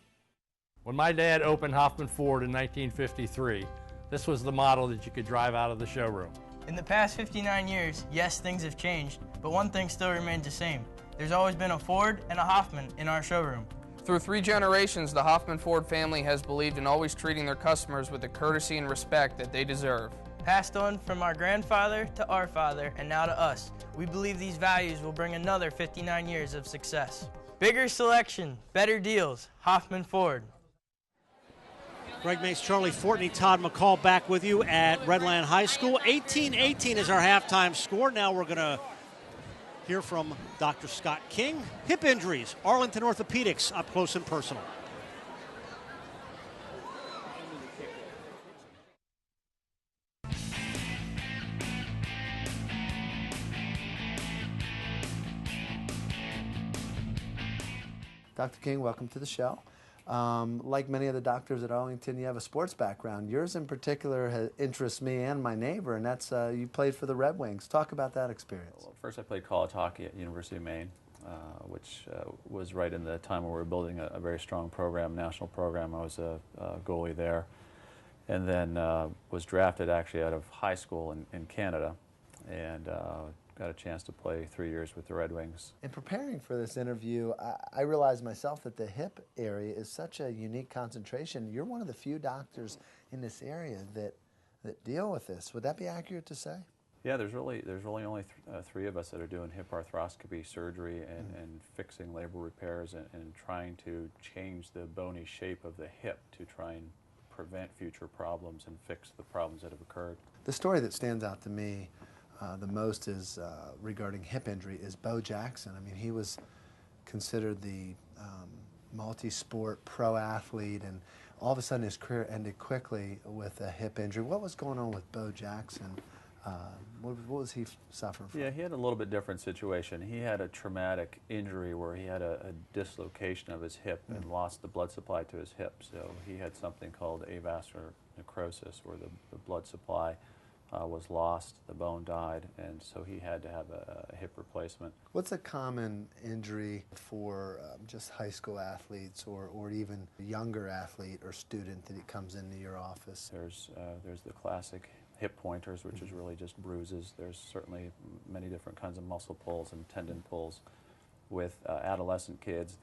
When my dad opened Hoffman Ford in 1953, this was the model that you could drive out of the showroom. In the past 59 years, yes, things have changed, but one thing still remains the same. There's always been a Ford and a Hoffman in our showroom. Through 3 generations, the Hoffman Ford family has believed in always treating their customers with the courtesy and respect that they deserve. Passed on from our grandfather to our father and now to us, we believe these values will bring another 59 years of success. Bigger selection, better deals, Hoffman Ford. Greg Mace, Charlie Fortney, Todd McCall back with you at Redland High School. 18-18 is our halftime score. Now we're going to hear from Dr. Scott King. Hip injuries, Arlington Orthopedics, up close and personal. Dr. King, welcome to the show. Like many of the doctors at Arlington, you have a sports background. Yours in particular interests me and my neighbor, and that's you played for the Red Wings. Talk about that experience. Well, first I played college hockey at University of Maine, which was right in the time where we were building a very strong program, national program. I was a goalie there. And then was drafted actually out of high school in Canada, and got a chance to play 3 years with the Red Wings. In preparing for this interview, I realized myself that the hip area is such a unique concentration. You're one of the few doctors in this area that deal with this. Would that be accurate to say? Yeah, there's really only 3 of us that are doing hip arthroscopy surgery and fixing labral repairs and trying to change the bony shape of the hip to try and prevent future problems and fix the problems that have occurred. The story that stands out to me the most is regarding hip injury is Bo Jackson. I mean, he was considered the multi-sport pro athlete, and all of a sudden his career ended quickly with a hip injury. What was going on with Bo Jackson? What was he suffering from? Yeah, he had a little bit different situation. He had a traumatic injury where he had a dislocation of his hip and lost the blood supply to his hip. So he had something called avascular necrosis, where the blood supply was lost, the bone died, and so he had to have a hip replacement. What's a common injury for just high school athletes or even a younger athlete or student that comes into your office? There's the classic hip pointers, which is really just bruises. There's certainly many different kinds of muscle pulls and tendon pulls. With adolescent kids,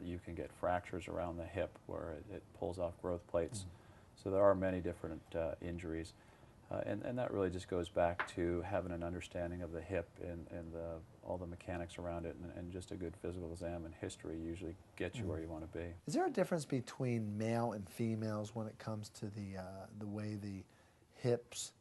you can get fractures around the hip where it pulls off growth plates. So there are many different injuries. And that really just goes back to having an understanding of the hip and all the mechanics around it, and just a good physical exam and history usually gets you where you want to be. Is there a difference between male and females when it comes to the way the hips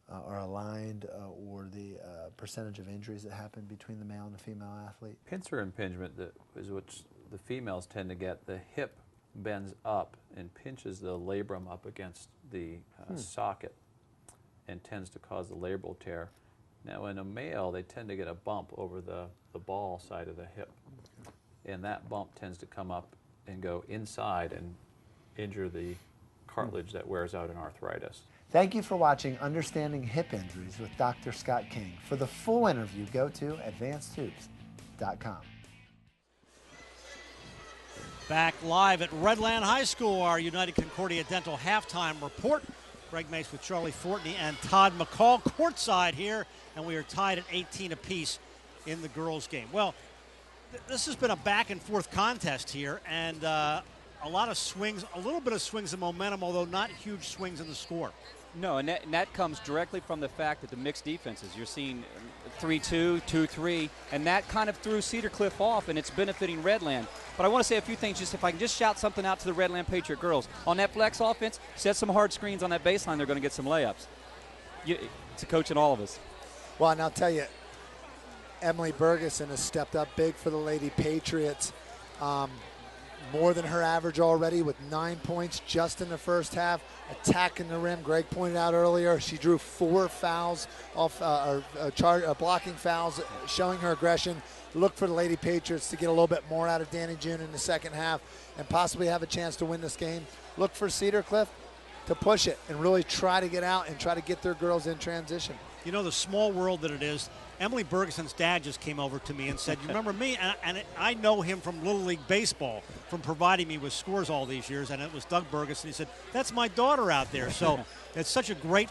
are aligned or the percentage of injuries that happen between the male and the female athlete? Pincer impingement is what the females tend to get. The hip bends up and pinches the labrum up against the socket and tends to cause the labral tear. Now in a male, they tend to get a bump over the ball side of the hip, and that bump tends to come up and go inside and injure the cartilage that wears out in arthritis. Thank you for watching Understanding Hip Injuries with Dr. Scott King. For the full interview, go to advancedhoops.com. Back live at Redland High School, our United Concordia Dental halftime report. Greg Mace with Charlie Fortney and Todd McCall courtside here, and we are tied at 18 apiece in the girls' game. Well, this has been a back-and-forth contest here, and a lot of swings, a little bit of swings and momentum, although not huge swings in the score. No, and that comes directly from the fact that the mixed defenses, you're seeing 3-2, 2-3, and that kind of threw Cedar Cliff off, and it's benefiting Redland. But I want to say a few things, just if I can just shout something out to the Redland Patriot girls. On that flex offense, set some hard screens on that baseline, they're going to get some layups. It's a coach in all of us. Well, and I'll tell you, Emily Bergeson has stepped up big for the Lady Patriots. More than her average already with 9 points just in the first half. Attacking the rim. Greg pointed out earlier she drew 4 fouls off, blocking fouls, showing her aggression. Look for the Lady Patriots to get a little bit more out of Danny June in the second half and possibly have a chance to win this game. Look for Cedar Cliff to push it and really try to get out and try to get their girls in transition. You know, the small world that it is. Emily Bergeson's dad just came over to me and said, you remember me? And I know him from Little League Baseball, from providing me with scores all these years, and it was Doug Bergeson. He said, that's my daughter out there. So it's such a great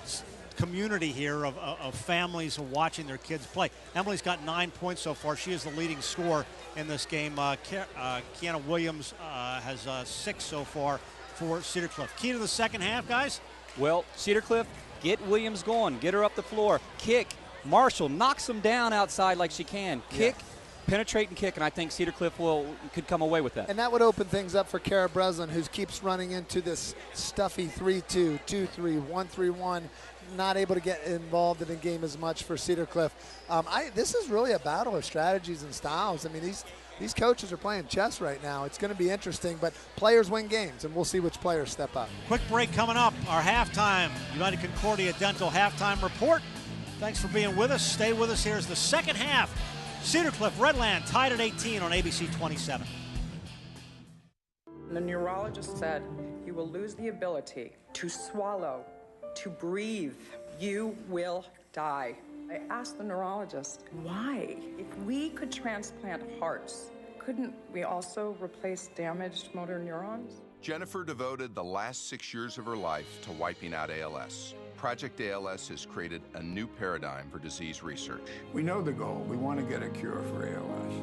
community here of families watching their kids play. Emily's got 9 points so far. She is the leading scorer in this game. Kiana Williams has 6 so far for Cedar Cliff. Key to the second half, guys? Well, Cedar Cliff, get Williams going. Get her up the floor. Kick. Marshall knocks them down outside like she can. Kick, penetrate, and kick, and I think Cedar Cliff could come away with that. And that would open things up for Kara Breslin, who keeps running into this stuffy 3-2, 2-3, 1-3-1, not able to get involved in the game as much for Cedar Cliff. This is really a battle of strategies and styles. I mean, these coaches are playing chess right now. It's going to be interesting, but players win games, and we'll see which players step up. Quick break coming up. Our halftime United Concordia Dental halftime report. Thanks for being with us. Stay with us. Here's the second half. Cedar Cliff, Redland tied at 18 on ABC 27. The neurologist said you will lose the ability to swallow, to breathe. You will die. I asked the neurologist, why? If we could transplant hearts, couldn't we also replace damaged motor neurons? Jennifer devoted the last 6 years of her life to wiping out ALS. Project ALS has created a new paradigm for disease research. We know the goal. We want to get a cure for ALS.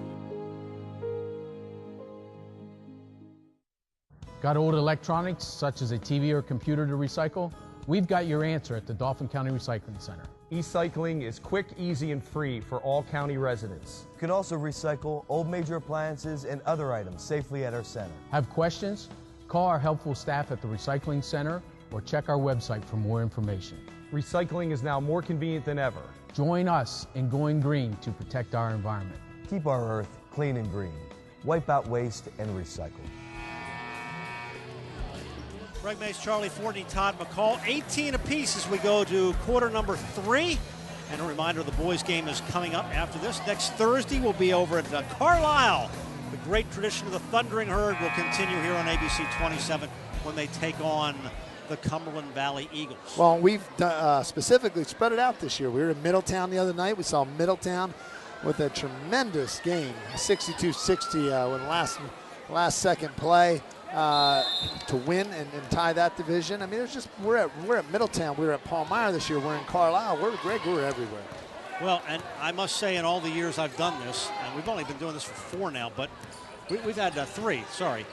Got old electronics, such as a TV or computer to recycle? We've got your answer at the Dauphin County Recycling Center. E-cycling is quick, easy, and free for all county residents. You can also recycle old major appliances and other items safely at our center. Have questions? Call our helpful staff at the Recycling Center or check our website for more information. Recycling is now more convenient than ever. Join us in going green to protect our environment. Keep our earth clean and green. Wipe out waste and recycle. Greg Mays, Charlie Fortney, Todd McCall, 18 apiece as we go to quarter number 3. And a reminder, the boys' game is coming up after this. Next Thursday, we'll be over at Carlisle. The great tradition of the Thundering Herd will continue here on ABC 27 when they take on the Cumberland Valley Eagles. Well, we've specifically spread it out this year. We were in Middletown the other night. We saw Middletown with a tremendous game, 62-60 when last second play to win and tie that division. I mean, it's just we're at Middletown. We were at Palmyra this year. We're in Carlisle. We're everywhere. Well, and I must say, in all the years I've done this, and we've only been doing this for 4 now, but we've had 3. Sorry.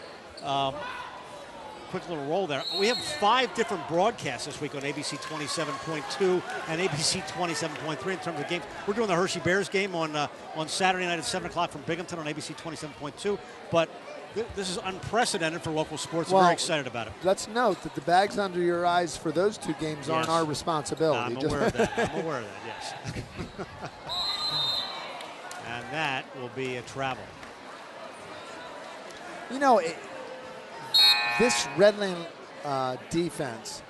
Quick little roll there. We have 5 different broadcasts this week on ABC 27.2 and ABC 27.3 in terms of games. We're doing the Hershey Bears game on Saturday night at 7 o'clock from Binghamton on ABC 27.2. But this is unprecedented for local sports. I'm very excited about it. Let's note that the bags under your eyes for those 2 games aren't our responsibility. I'm aware of that. I'm aware of that, yes. And that will be a travel. You know, this Redland defense,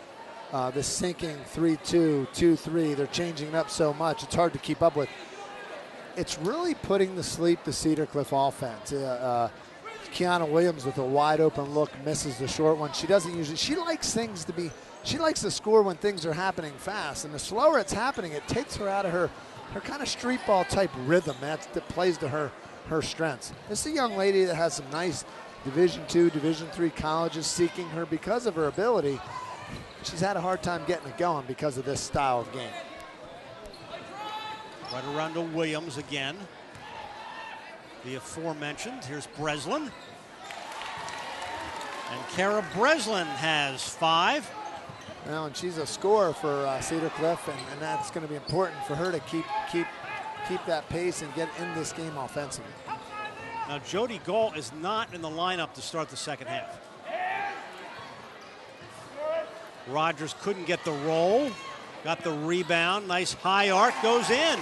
this sinking 3-2, 2-3, they're changing it up so much, it's hard to keep up with. It's really putting to sleep the Cedar Cliff offense. Kiana Williams with a wide open look misses the short one. She doesn't usually, she likes to score when things are happening fast, and the slower it's happening, it takes her out of her kind of street ball type rhythm that plays to her strengths. This is a young lady that has some nice Division II, Division III colleges seeking her because of her ability. She's had a hard time getting it going because of this style of game. Right around to Williams again. The aforementioned. Here's Breslin. And Kara Breslin has 5. Well, and she's a scorer for Cedar Cliff, and that's going to be important for her to keep that pace and get in this game offensively. Now, Jody Gall is not in the lineup to start the second half. Rogers couldn't get the roll, got the rebound. Nice high arc, goes in.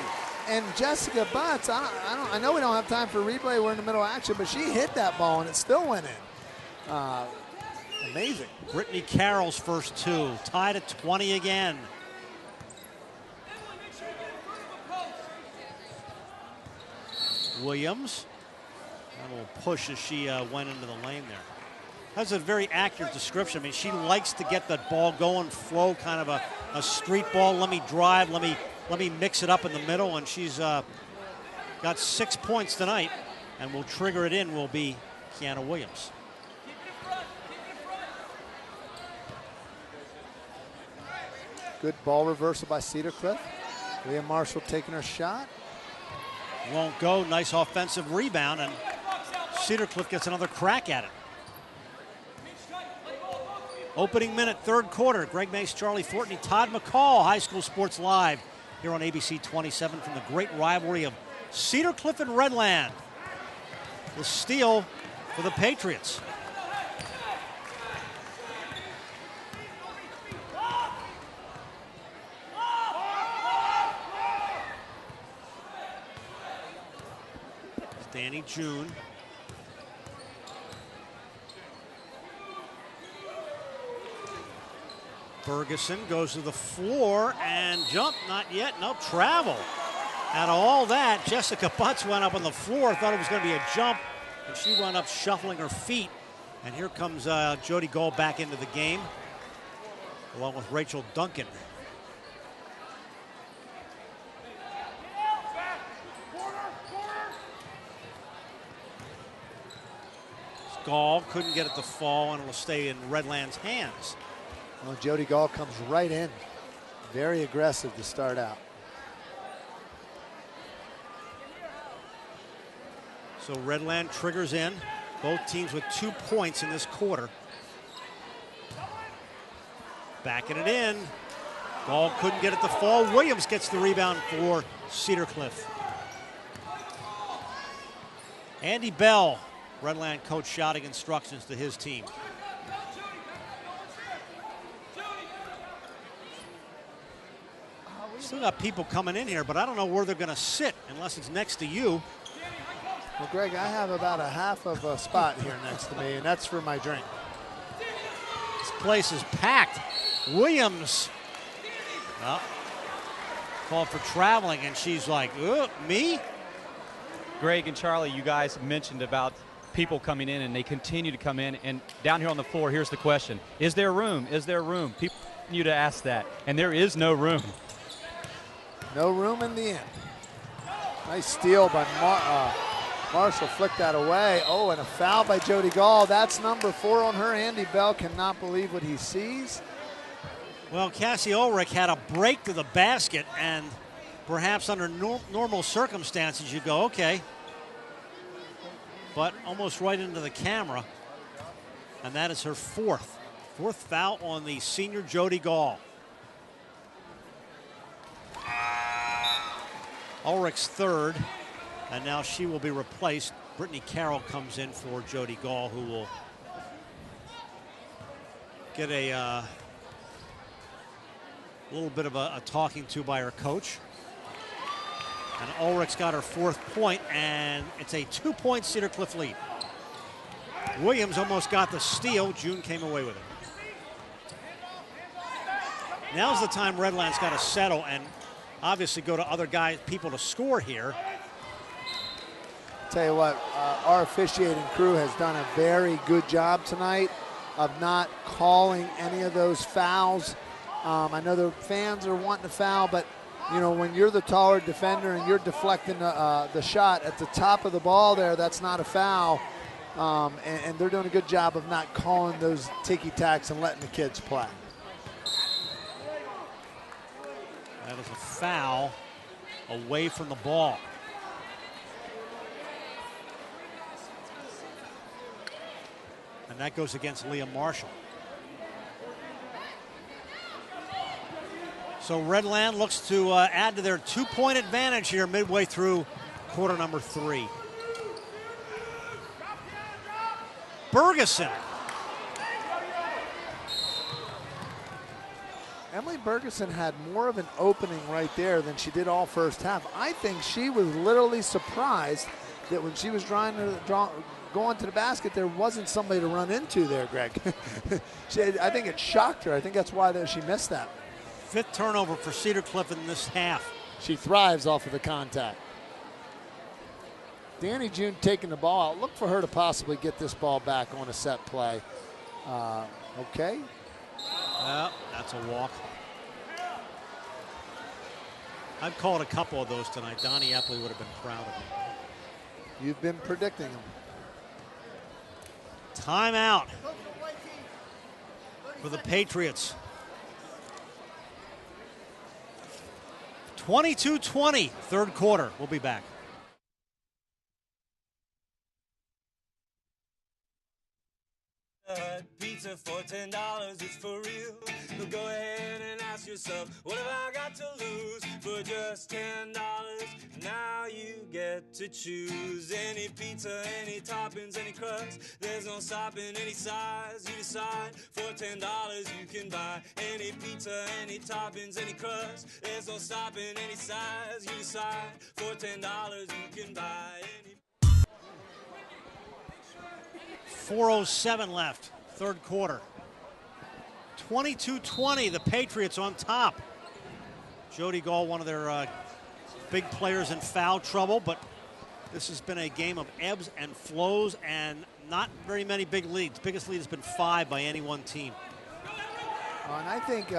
And Jessica Butts, I know we don't have time for replay. We're in the middle of action, but she hit that ball and it still went in. Amazing. Brittany Carroll's first 2, tied at 20 again. Williams, a little push as she went into the lane there. That's a very accurate description. I mean, she likes to get that ball going, flow, kind of a street ball. Let me drive, let me mix it up in the middle, and she's got 6 points tonight, and will trigger it in will be Kiana Williams. Good ball reversal by Cedar Cliff. Leah Marshall taking her shot. Won't go. Nice offensive rebound, and Cedar Cliff gets another crack at it. Opening minute, third quarter. Greg Mace, Charlie Thornton, Todd McCall, High School Sports Live here on ABC 27 from the great rivalry of Cedar Cliff and Redland. The steal for the Patriots. Danny June. Ferguson goes to the floor and jump, not yet, no travel. Out of all that, Jessica Butts went up on the floor, thought it was going to be a jump, and she wound up shuffling her feet. And here comes Jody Gall back into the game, along with Rachel Duncan. Gall couldn't get it to fall, and it will stay in Redland's hands. Well, Jody Gall comes right in. Very aggressive to start out. So Redland triggers in. Both teams with 2 points in this quarter. Backing it in. Gall couldn't get it to fall. Williams gets the rebound for Cedar Cliff. Andy Bell, Redland coach, shouting instructions to his team. Still got people coming in here, but I don't know where they're going to sit unless it's next to you. Well, Greg, I have about a half of a spot here next to me, and that's for my drink. This place is packed. Williams, well, called for traveling, and she's like, me? Greg and Charlie, you guys mentioned about people coming in, and they continue to come in. And down here on the floor, here's the question. Is there room? Is there room? People continue to ask that, and there is no room. No room in the end. Nice steal by Marshall, flicked that away. Oh, and a foul by Jody Gall. That's number 4 on her. Andy Bell cannot believe what he sees. Well, Cassie Ulrich had a break to the basket, and perhaps under normal circumstances you go, okay. But almost right into the camera, and that is her fourth foul on the senior Jody Gall. Ulrich's third, and now she will be replaced. Brittany Carroll comes in for Jody Gall, who will get a little bit of a talking to by her coach. And Ulrich's got her 4th point, and it's a 2-point Cedar Cliff lead. Williams almost got the steal. June came away with it. Now's the time Redland's got to settle and obviously go to other people to score here. Tell you what, our officiating crew has done a very good job tonight of not calling any of those fouls. I know the fans are wanting to foul, but you know, when you're the taller defender and you're deflecting the shot at the top of the ball there, that's not a foul. And they're doing a good job of not calling those ticky-tacks and letting the kids play. That is a foul away from the ball. And And that goes against Leah Marshall. So Redland looks to add to their 2-point advantage here midway through quarter number 3. Bergeson. Emily Bergeson had more of an opening right there than she did all first half. I think she was literally surprised that when she was trying to going to the basket, there wasn't somebody to run into there, Greg. I think it shocked her. I think that's why she missed that. 5th turnover for Cedar Cliff in this half. She thrives off of the contact. Danny June taking the ball out. Look for her to possibly get this ball back on a set play. Okay. Well, that's a walk. I've called a couple of those tonight. Donnie Epley would have been proud of me. You've been predicting them. Timeout for the Patriots. 22-20, third quarter. We'll be back. Pizza for $10, it's for real. Go ahead and ask yourself, what have I got to lose? For just $10, now you get to choose any pizza, any toppings, any crust. There's no stopping any size you decide. For $10 you can buy any pizza, any toppings, any crust. There's no stopping any size you decide. For $10 you can buy any. 4:07 left, third quarter. 22-20, the Patriots on top. Jody Gall, one of their big players in foul trouble, but this has been a game of ebbs and flows and not very many big leads. Biggest lead has been 5 by any one team. And I think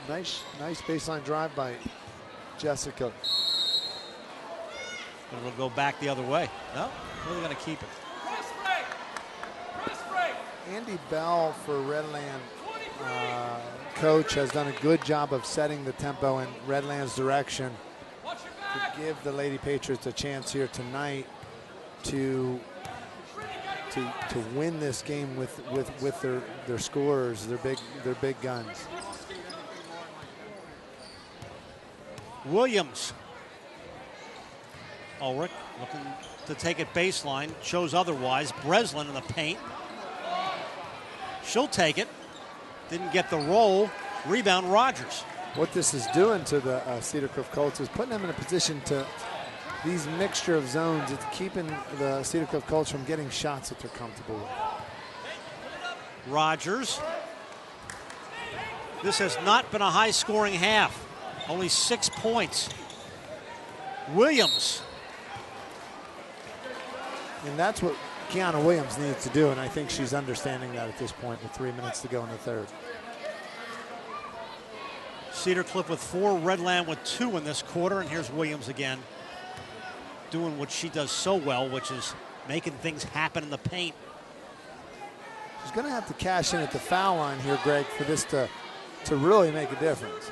nice baseline drive by Jessica. And it'll go back the other way. No, really going to keep it. Andy Bell for Redland coach has done a good job of setting the tempo in Redland's direction to give the Lady Patriots a chance here tonight to win this game with their scorers, their big guns. Williams. Ulrich looking to take it baseline, chose otherwise. Breslin in the paint. She'll take it. Didn't get the roll. Rebound Rogers. What this is doing to the Cedar Cliff Colts is putting them in a position to, these mixture of zones, it's keeping the Cedar Cliff Colts from getting shots that they're comfortable with. Rogers. This has not been a high-scoring half. Only 6 points. Williams. And that's what Kiana Williams needs to do, and I think she's understanding that at this point with 3 minutes to go in the third. Cedar Cliff with 4, Redland with 2 in this quarter, and here's Williams again doing what she does so well, which is making things happen in the paint. She's going to have to cash in at the foul line here, Greg, for this to really make a difference.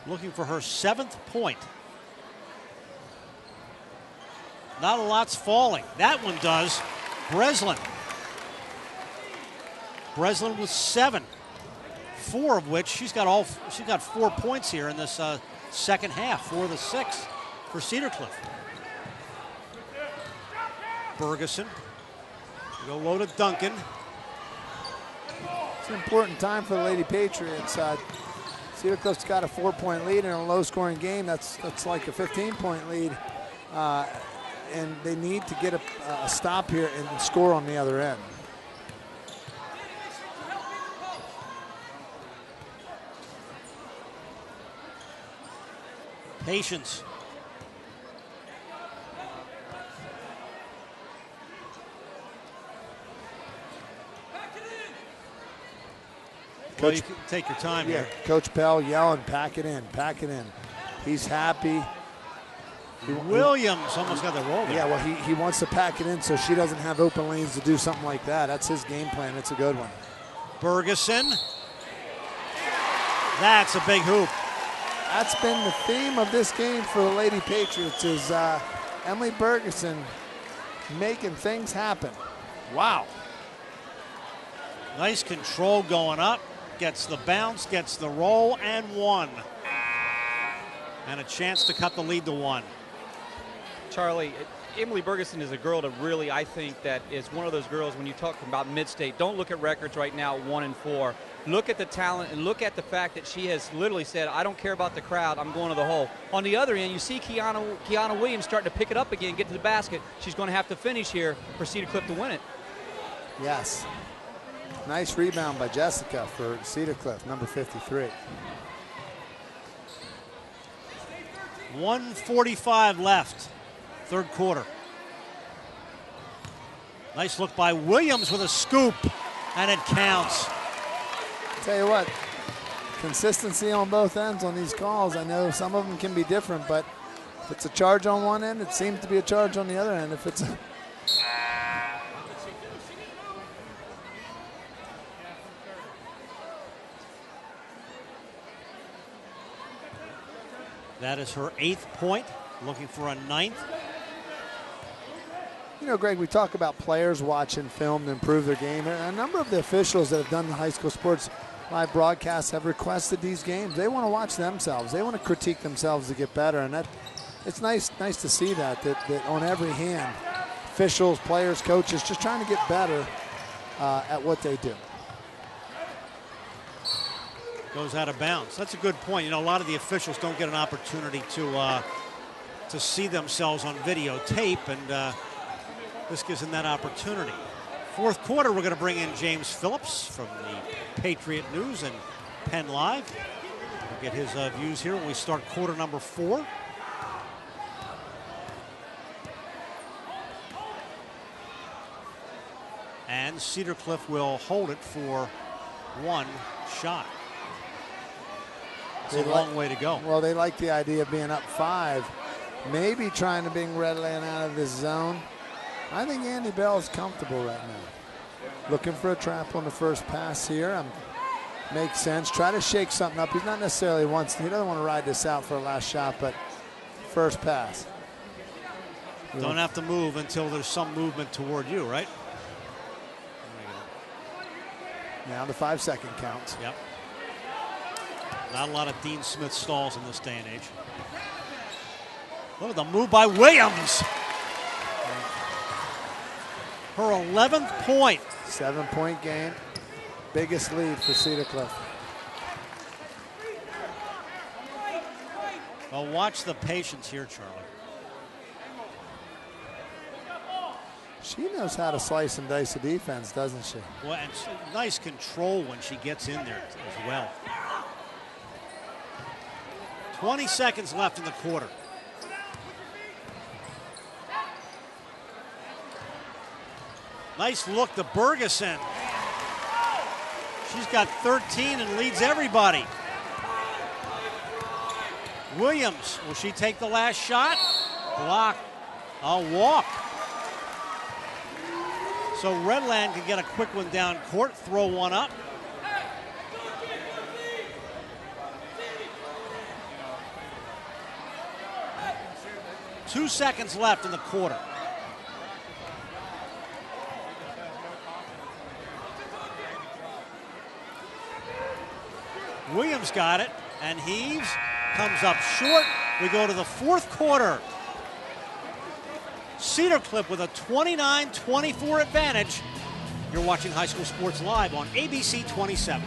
Looking for her 7th point. Not a lot's falling. That one does. Breslin. Breslin with 7. 4 of which she's got 4 points here in this second half. 4 of the 6 for Cedar Cliff. Bergeson. Go low to Duncan. It's an important time for the Lady Patriots. Cedar Cliff's got a 4-point lead in a low-scoring game. That's like a 15-point lead. And they need to get a stop here and score on the other end. Patience. Well, you can take your time here. Coach Pell yelling, pack it in, pack it in. He's happy. Williams almost got the roll there. Yeah, well, he wants to pack it in so she doesn't have open lanes to do something like that. That's his game plan. It's a good one. Bergeson. That's a big hoop. That's been the theme of this game for the Lady Patriots is Emily Bergeson making things happen. Wow. Nice control going up. Gets the bounce, gets the roll, and one. And a chance to cut the lead to one. Charlie, Emily Bergeson is a girl to really, I think, that is one of those girls when you talk about mid-state. Don't look at records right now, 1-4. Look at the talent and look at the fact that she has literally said, I don't care about the crowd, I'm going to the hole. On the other end, you see Kiana Williams starting to pick it up again, get to the basket. She's going to have to finish here for Cedar Cliff to win it. Yes. Nice rebound by Jessica for Cedar Cliff, number 53. 1:45 left, third quarter. Nice look by Williams with a scoop, and it counts. Tell you what, consistency on both ends on these calls. I know some of them can be different, but if it's a charge on one end, it seems to be a charge on the other end. If it's a That is her 8th point, looking for a 9th. You know, Greg, we talk about players watching film to improve their game. A number of the officials that have done the high school sports live broadcasts have requested these games. They want to watch themselves. They want to critique themselves to get better, and that it's nice to see that on every hand, officials, players, coaches, just trying to get better at what they do. Goes out of bounds. That's a good point. You know, a lot of the officials don't get an opportunity to see themselves on videotape, and this gives them that opportunity. Fourth quarter, we're going to bring in James Phillips from the Patriot News and Penn Live. We'll get his views here when we start quarter number 4. And Cedar Cliff will hold it for one shot. It's a long way to go. Well, they like the idea of being up 5, maybe trying to bring Redland out of this zone. I think Andy Bell is comfortable right now. Looking for a trap on the first pass here. Makes sense. Try to shake something up. He's not necessarily he doesn't want to ride this out for a last shot, but first pass. Don't have to move until there's some movement toward you, right? Now the 5-second count. Yep. Not a lot of Dean Smith stalls in this day and age. Look at the move by Williams. Her 11th point. 7-point game. Biggest lead for Cedar Cliff. Well, watch the patience here, Charlie. She knows how to slice and dice a defense, doesn't she? Well, and nice control when she gets in there as well. 20 seconds left in the quarter. Nice look to Bergeson. She's got 13 and leads everybody. Williams, will she take the last shot? Block. A walk. So Redland can get a quick one down court, throw one up. Two seconds left in the quarter. Williams got it and heaves, comes up short. We go to the fourth quarter. Cedar Cliff with a 29-24 advantage. You're watching High School Sports Live on ABC 27.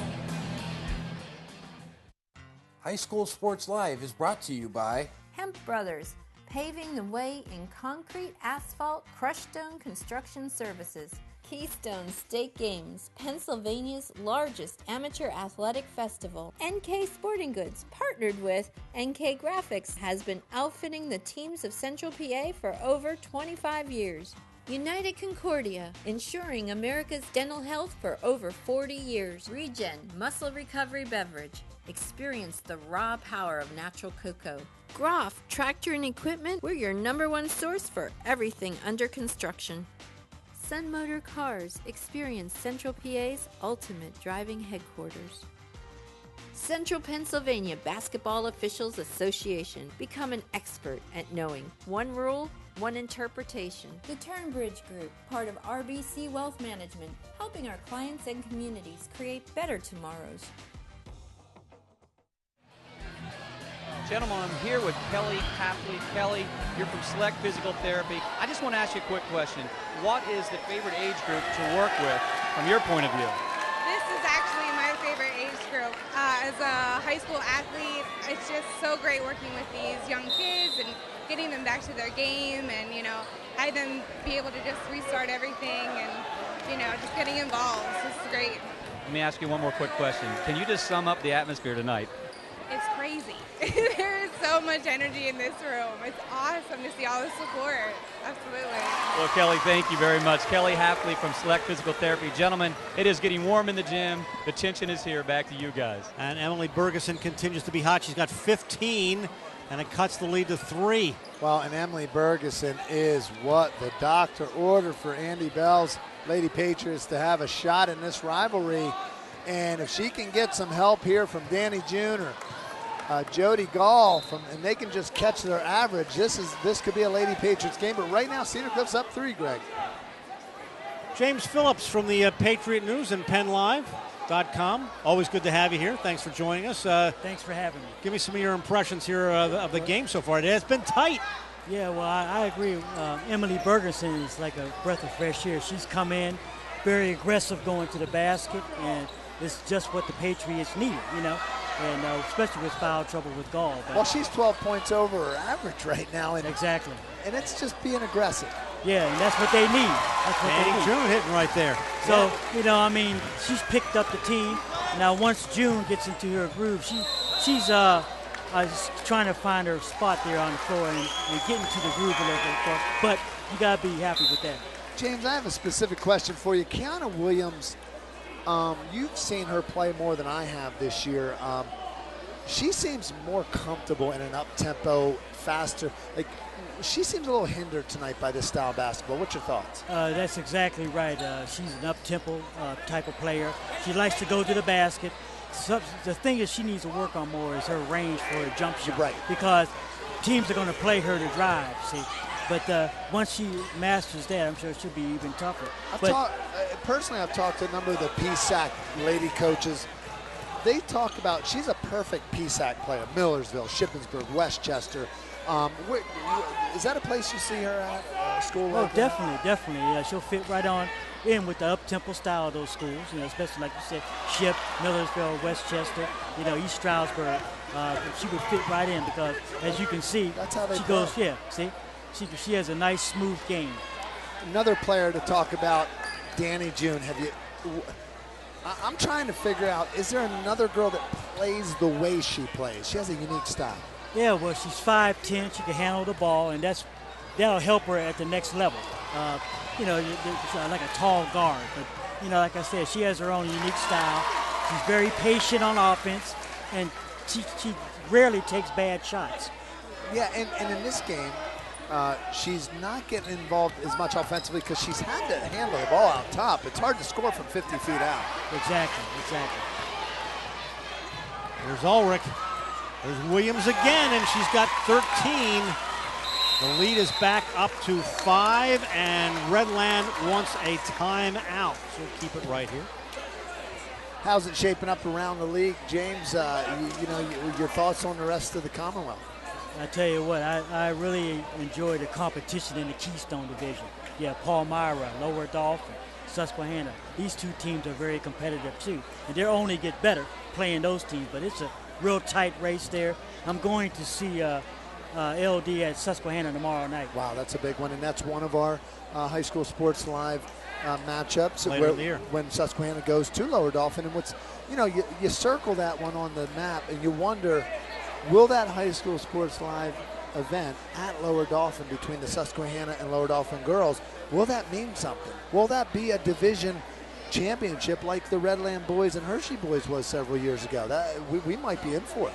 High School Sports Live is brought to you by Hemp Brothers, paving the way in concrete, asphalt, crushed stone construction services. Keystone State Games, Pennsylvania's largest amateur athletic festival. NK Sporting Goods, partnered with NK Graphics, has been outfitting the teams of Central PA for over 25 years. United Concordia, ensuring America's dental health for over 40 years. Regen, muscle recovery beverage. Experience the raw power of natural cocoa. Groff, Tractor and Equipment, we're your #1 source for everything under construction. Sun Motor Cars, experience Central PA's ultimate driving headquarters. Central Pennsylvania Basketball Officials Association. Become an expert at knowing one rule, one interpretation. The Turnbridge Group, part of RBC Wealth Management, helping our clients and communities create better tomorrows. Gentlemen, I'm here with Kelly Hafley. Kelly, you're from Select Physical Therapy. I just want to ask you a quick question. What is the favorite age group to work with from your point of view? This is actually my favorite age group. As a high school athlete, it's just so great working with these young kids and getting them back to their game and, having them be able to just restart everything and, just getting involved. It's just great. Let me ask you one more quick question. Can you just sum up the atmosphere tonight? It's crazy. There is so much energy in this room. It's awesome to see all the support. Absolutely. Well, Kelly, thank you very much. Kelly Hafley from Select Physical Therapy. Gentlemen, it is getting warm in the gym. The tension is here. Back to you guys. And Emily Bergeson continues to be hot. She's got 15, and it cuts the lead to 3. Well, and Emily Bergeson is what the doctor ordered for Andy Bell's Lady Patriots to have a shot in this rivalry. And if she can get some help here from Danny June or Jody Gall, and they can just catch their average, this could be a Lady Patriots game. But right now, Cedar Cliff's up 3, Greg. James Phillips from the Patriot News and PennLive.com. Always good to have you here. Thanks for joining us. Thanks for having me. Give me some of your impressions here of the game so far. It has been tight. Yeah, well, I agree. Emily Bergeson is like a breath of fresh air. She's come in very aggressive going to the basket, and it's just what the Patriots needed, and especially with foul trouble with Gall. Well, she's 12 points over her average right now. Exactly. And it's just being aggressive. Yeah, and that's what they need. That's what they need. June hitting right there. So, she's picked up the team. Now, once June gets into her groove, she's trying to find her spot there on the floor and get into the groove a little bit. But you got to be happy with that. James, I have a specific question for you. Kiana Williams, you've seen her play more than I have this year. She seems more comfortable in an up-tempo, faster. She seems a little hindered tonight by this style of basketball. What's your thoughts? That's exactly right. She's an up-tempo type of player. She likes to go to the basket. So the thing is she needs to work on more is her range for a jump shot. Right. Because teams are going to play her to drive, see. But once she masters that, I'm sure she'll be even tougher. Personally, I've talked to a number of the PSAC lady coaches. They talk about she's a perfect PSAC player. Millersville, Shippensburg, Westchester. Is that a place you see her at? School? Oh, definitely. Yeah, she'll fit right on in with the up-tempo style of those schools. Especially like you said, Ship, Millersville, Westchester. East Stroudsburg. She would fit right in because, as you can see, that's how they she goes. Yeah, see. She has a nice, smooth game. Another player to talk about, Danny June. I'm trying to figure out, is there another girl that plays the way she plays? She has a unique style. Yeah, well, she's 5'10". She can handle the ball, and that'll help her at the next level. Like a tall guard. But, like I said, she has her own unique style. She's very patient on offense, and she rarely takes bad shots. Yeah, and in this game, she's not getting involved as much offensively because she's had to handle the ball out top. It's hard to score from 50 feet out. Exactly. There's Ulrich. There's Williams again, and she's got 13. The lead is back up to 5, and Redland wants a timeout. So we'll keep it right here. How's it shaping up around the league, James? Your thoughts on the rest of the Commonwealth? I tell you what, I really enjoy the competition in the Keystone Division. Yeah, Palmyra, Lower Dolphin, Susquehanna. These two teams are very competitive too, and they'll only get better playing those teams. But it's a real tight race there. I'm going to see LD at Susquehanna tomorrow night. Wow, that's a big one, and that's one of our High School Sports Live matchups later in the year when Susquehanna goes to Lower Dolphin. And what's you circle that one on the map, and you wonder, will that High School Sports Live event at Lower Dolphin between the Susquehanna and Lower Dolphin girls, will that mean something? Will that be a division championship like the Redland boys and Hershey boys was several years ago? We might be in for it.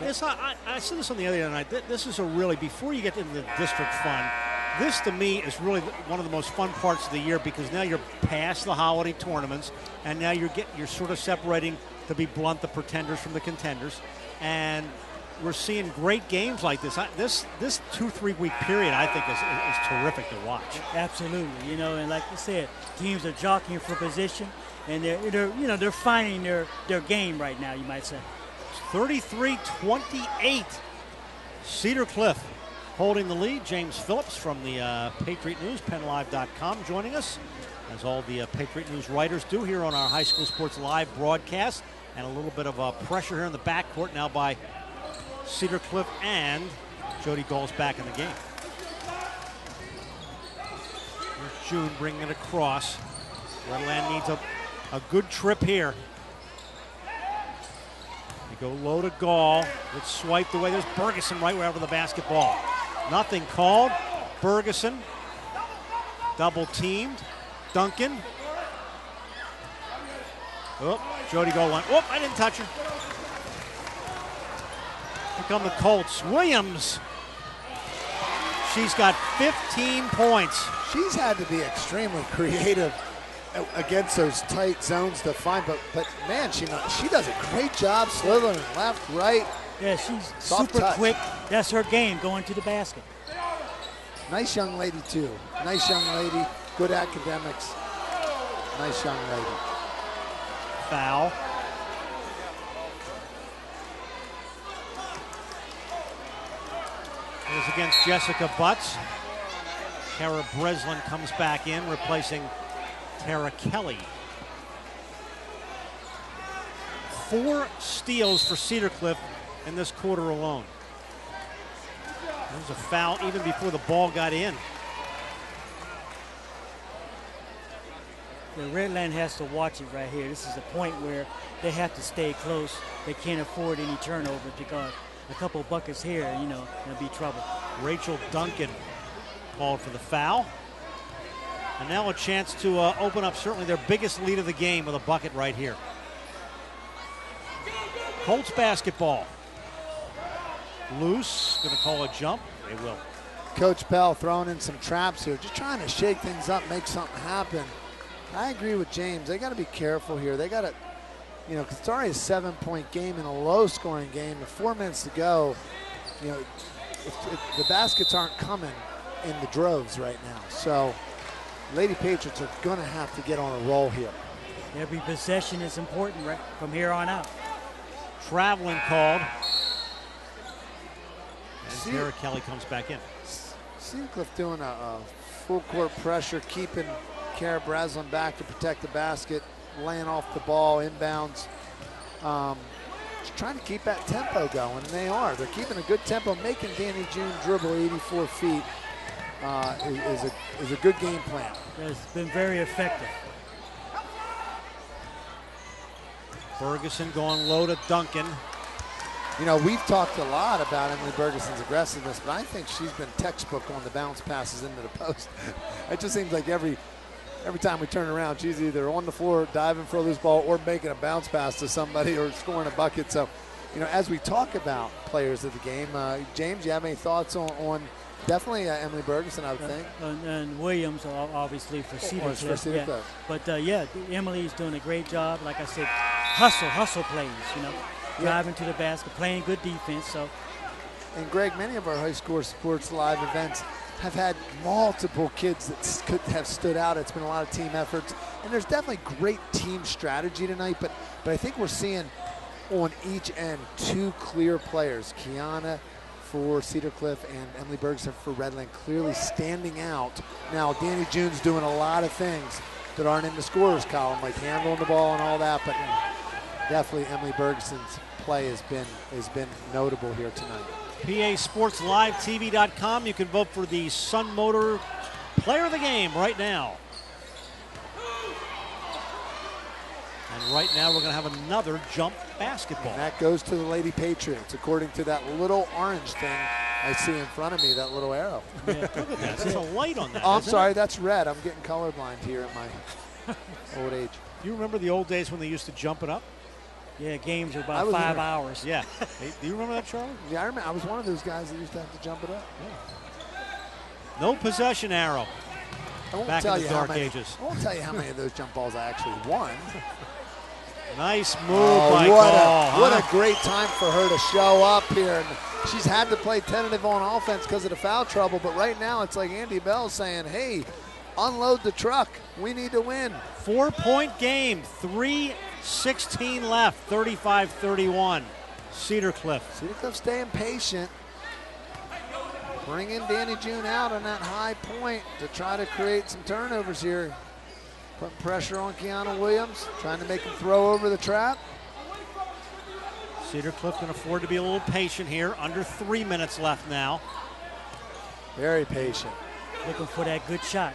I said this on the other night. This is a really, before you get into the district fund, This, to me, is really one of the most fun parts of the year because now you're past the holiday tournaments, and now you're sort of separating, to be blunt, the pretenders from the contenders, and we're seeing great games like this. This 2-3 week period, I think, is terrific to watch. Absolutely, you know, and like you said, teams are jockeying for position, and they're finding their game right now, you might say. 33-28, Cedar Cliff holding the lead. James Phillips from the Patriot News, PennLive.com, joining us, as all the Patriot News writers do here on our High School Sports Live broadcast. And a little bit of pressure here in the backcourt now by Cedar Cliff, and Jody Gall's back in the game. Here's June bringing it across. Redland needs a good trip here. They go low to Gall. It's swiped away. There's Bergeson right over the basketball. Nothing called. Bergeson double teamed. Duncan. Oh, Jody Gall went. Whoop, I didn't touch her. Here come the Colts. Williams. She's got 15 points. She's had to be extremely creative against those tight zones to find, but man, she does a great job slithering left, right. Yeah, she's Soft super touch. quick. That's her game, going to the basket. Nice young lady too. Nice young lady, good academics. Nice young lady. Foul. It was against Jessica Butts. Kara Breslin comes back in, replacing Tara Kelly. 4 steals for Cedar Cliff in this quarter alone. There was a foul even before the ball got in. The Redland has to watch it right here. This is a point where they have to stay close. They can't afford any turnovers because a couple buckets here, you know, there'll be trouble. Rachel Duncan called for the foul. And now a chance to open up certainly their biggest lead of the game with a bucket right here. Colts basketball. Loose, going to call a jump. They will. Coach Pell throwing in some traps here, just trying to shake things up, make something happen. I agree with James. They got to be careful here. They got to, you know, because it's already a 7-point game in a low-scoring game. With 4 minutes to go, you know, the baskets aren't coming in the droves right now. So, Lady Patriots are going to have to get on a roll here. Every possession is important right from here on out. Traveling called. And Tara Kelly comes back in. Cedar Cliff doing a full-court pressure, keeping Kara Breslin back to protect the basket, laying off the ball, inbounds. Just trying to keep that tempo going, and they are. They're keeping a good tempo, making Danny June dribble 84 feet is a good game plan. It's been very effective. Ferguson going low to Duncan. You know, we've talked a lot about Emily Bergeson's aggressiveness, but I think she's been textbook on the bounce passes into the post. It just seems like every time we turn around, she's either on the floor diving for a loose ball or making a bounce pass to somebody or scoring a bucket. So, you know, as we talk about players of the game, James, you have any thoughts on definitely Emily Bergeson, I would think. And Williams, obviously, for Cedar Cliff. Yeah. But, yeah, Emily's doing a great job. Like I said, hustle plays, you know. Driving to the basket, playing good defense. So, and Greg, many of our High School Sports Live events have had multiple kids that could have stood out. It's been a lot of team efforts, and there's definitely great team strategy tonight. But I think we're seeing on each end 2 clear players: Kiana for Cedar Cliff and Emily Bergeson for Redland, clearly standing out. Now, Danny June's doing a lot of things that aren't in the scorers column, like handling the ball and all that, but definitely Emily Bergeson's play has been notable here tonight. PASportsLiveTV.com. You can vote for the Sun Motor Player of the Game right now. And right now we're going to have another jump basketball. And that goes to the Lady Patriots, according to that little orange thing I see in front of me, that little arrow. Yeah, look at that. There's a light on that. Oh, I'm sorry, that's red. I'm getting colorblind here at my old age. Do you remember the old days when they used to jump it up? Yeah, games are about 5 hours. Yeah. Hey, do you remember that, Charlie? Yeah, I remember. I was one of those guys that used to have to jump it up. No possession arrow. Back in the dark ages. I won't tell you how many of those jump balls I actually won. Nice move by Gall. What a great time for her to show up here. And she's had to play tentative on offense because of the foul trouble, but right now it's like Andy Bell saying, hey, unload the truck. We need to win. 4-point game, 3:16 left, 35-31. Cedar Cliff. Cedar Cliff staying patient. Bringing Danny June out on that high point to try to create some turnovers here. Putting pressure on Kiana Williams, trying to make him throw over the trap. Cedar Cliff can afford to be a little patient here. Under 3 minutes left now. Very patient. Looking for that good shot.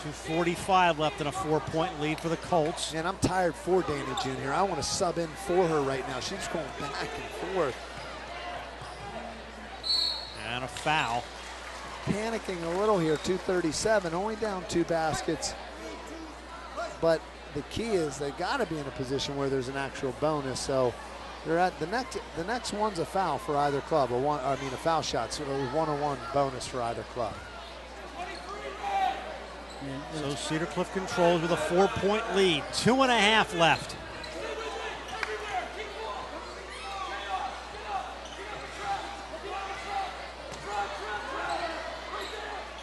2:45 left in a 4-point lead for the Colts. Man, I'm tired for Danny June here. I want to sub in for her right now. She's going back and forth. And a foul. Panicking a little here, 2:37, only down 2 baskets. But the key is they got to be in a position where there's an actual bonus. So they're at the next one's a foul for either club, a foul shot, so a 1-on-1 bonus for either club. So Cedar Cliff controls with a 4-point lead. 2.5 left.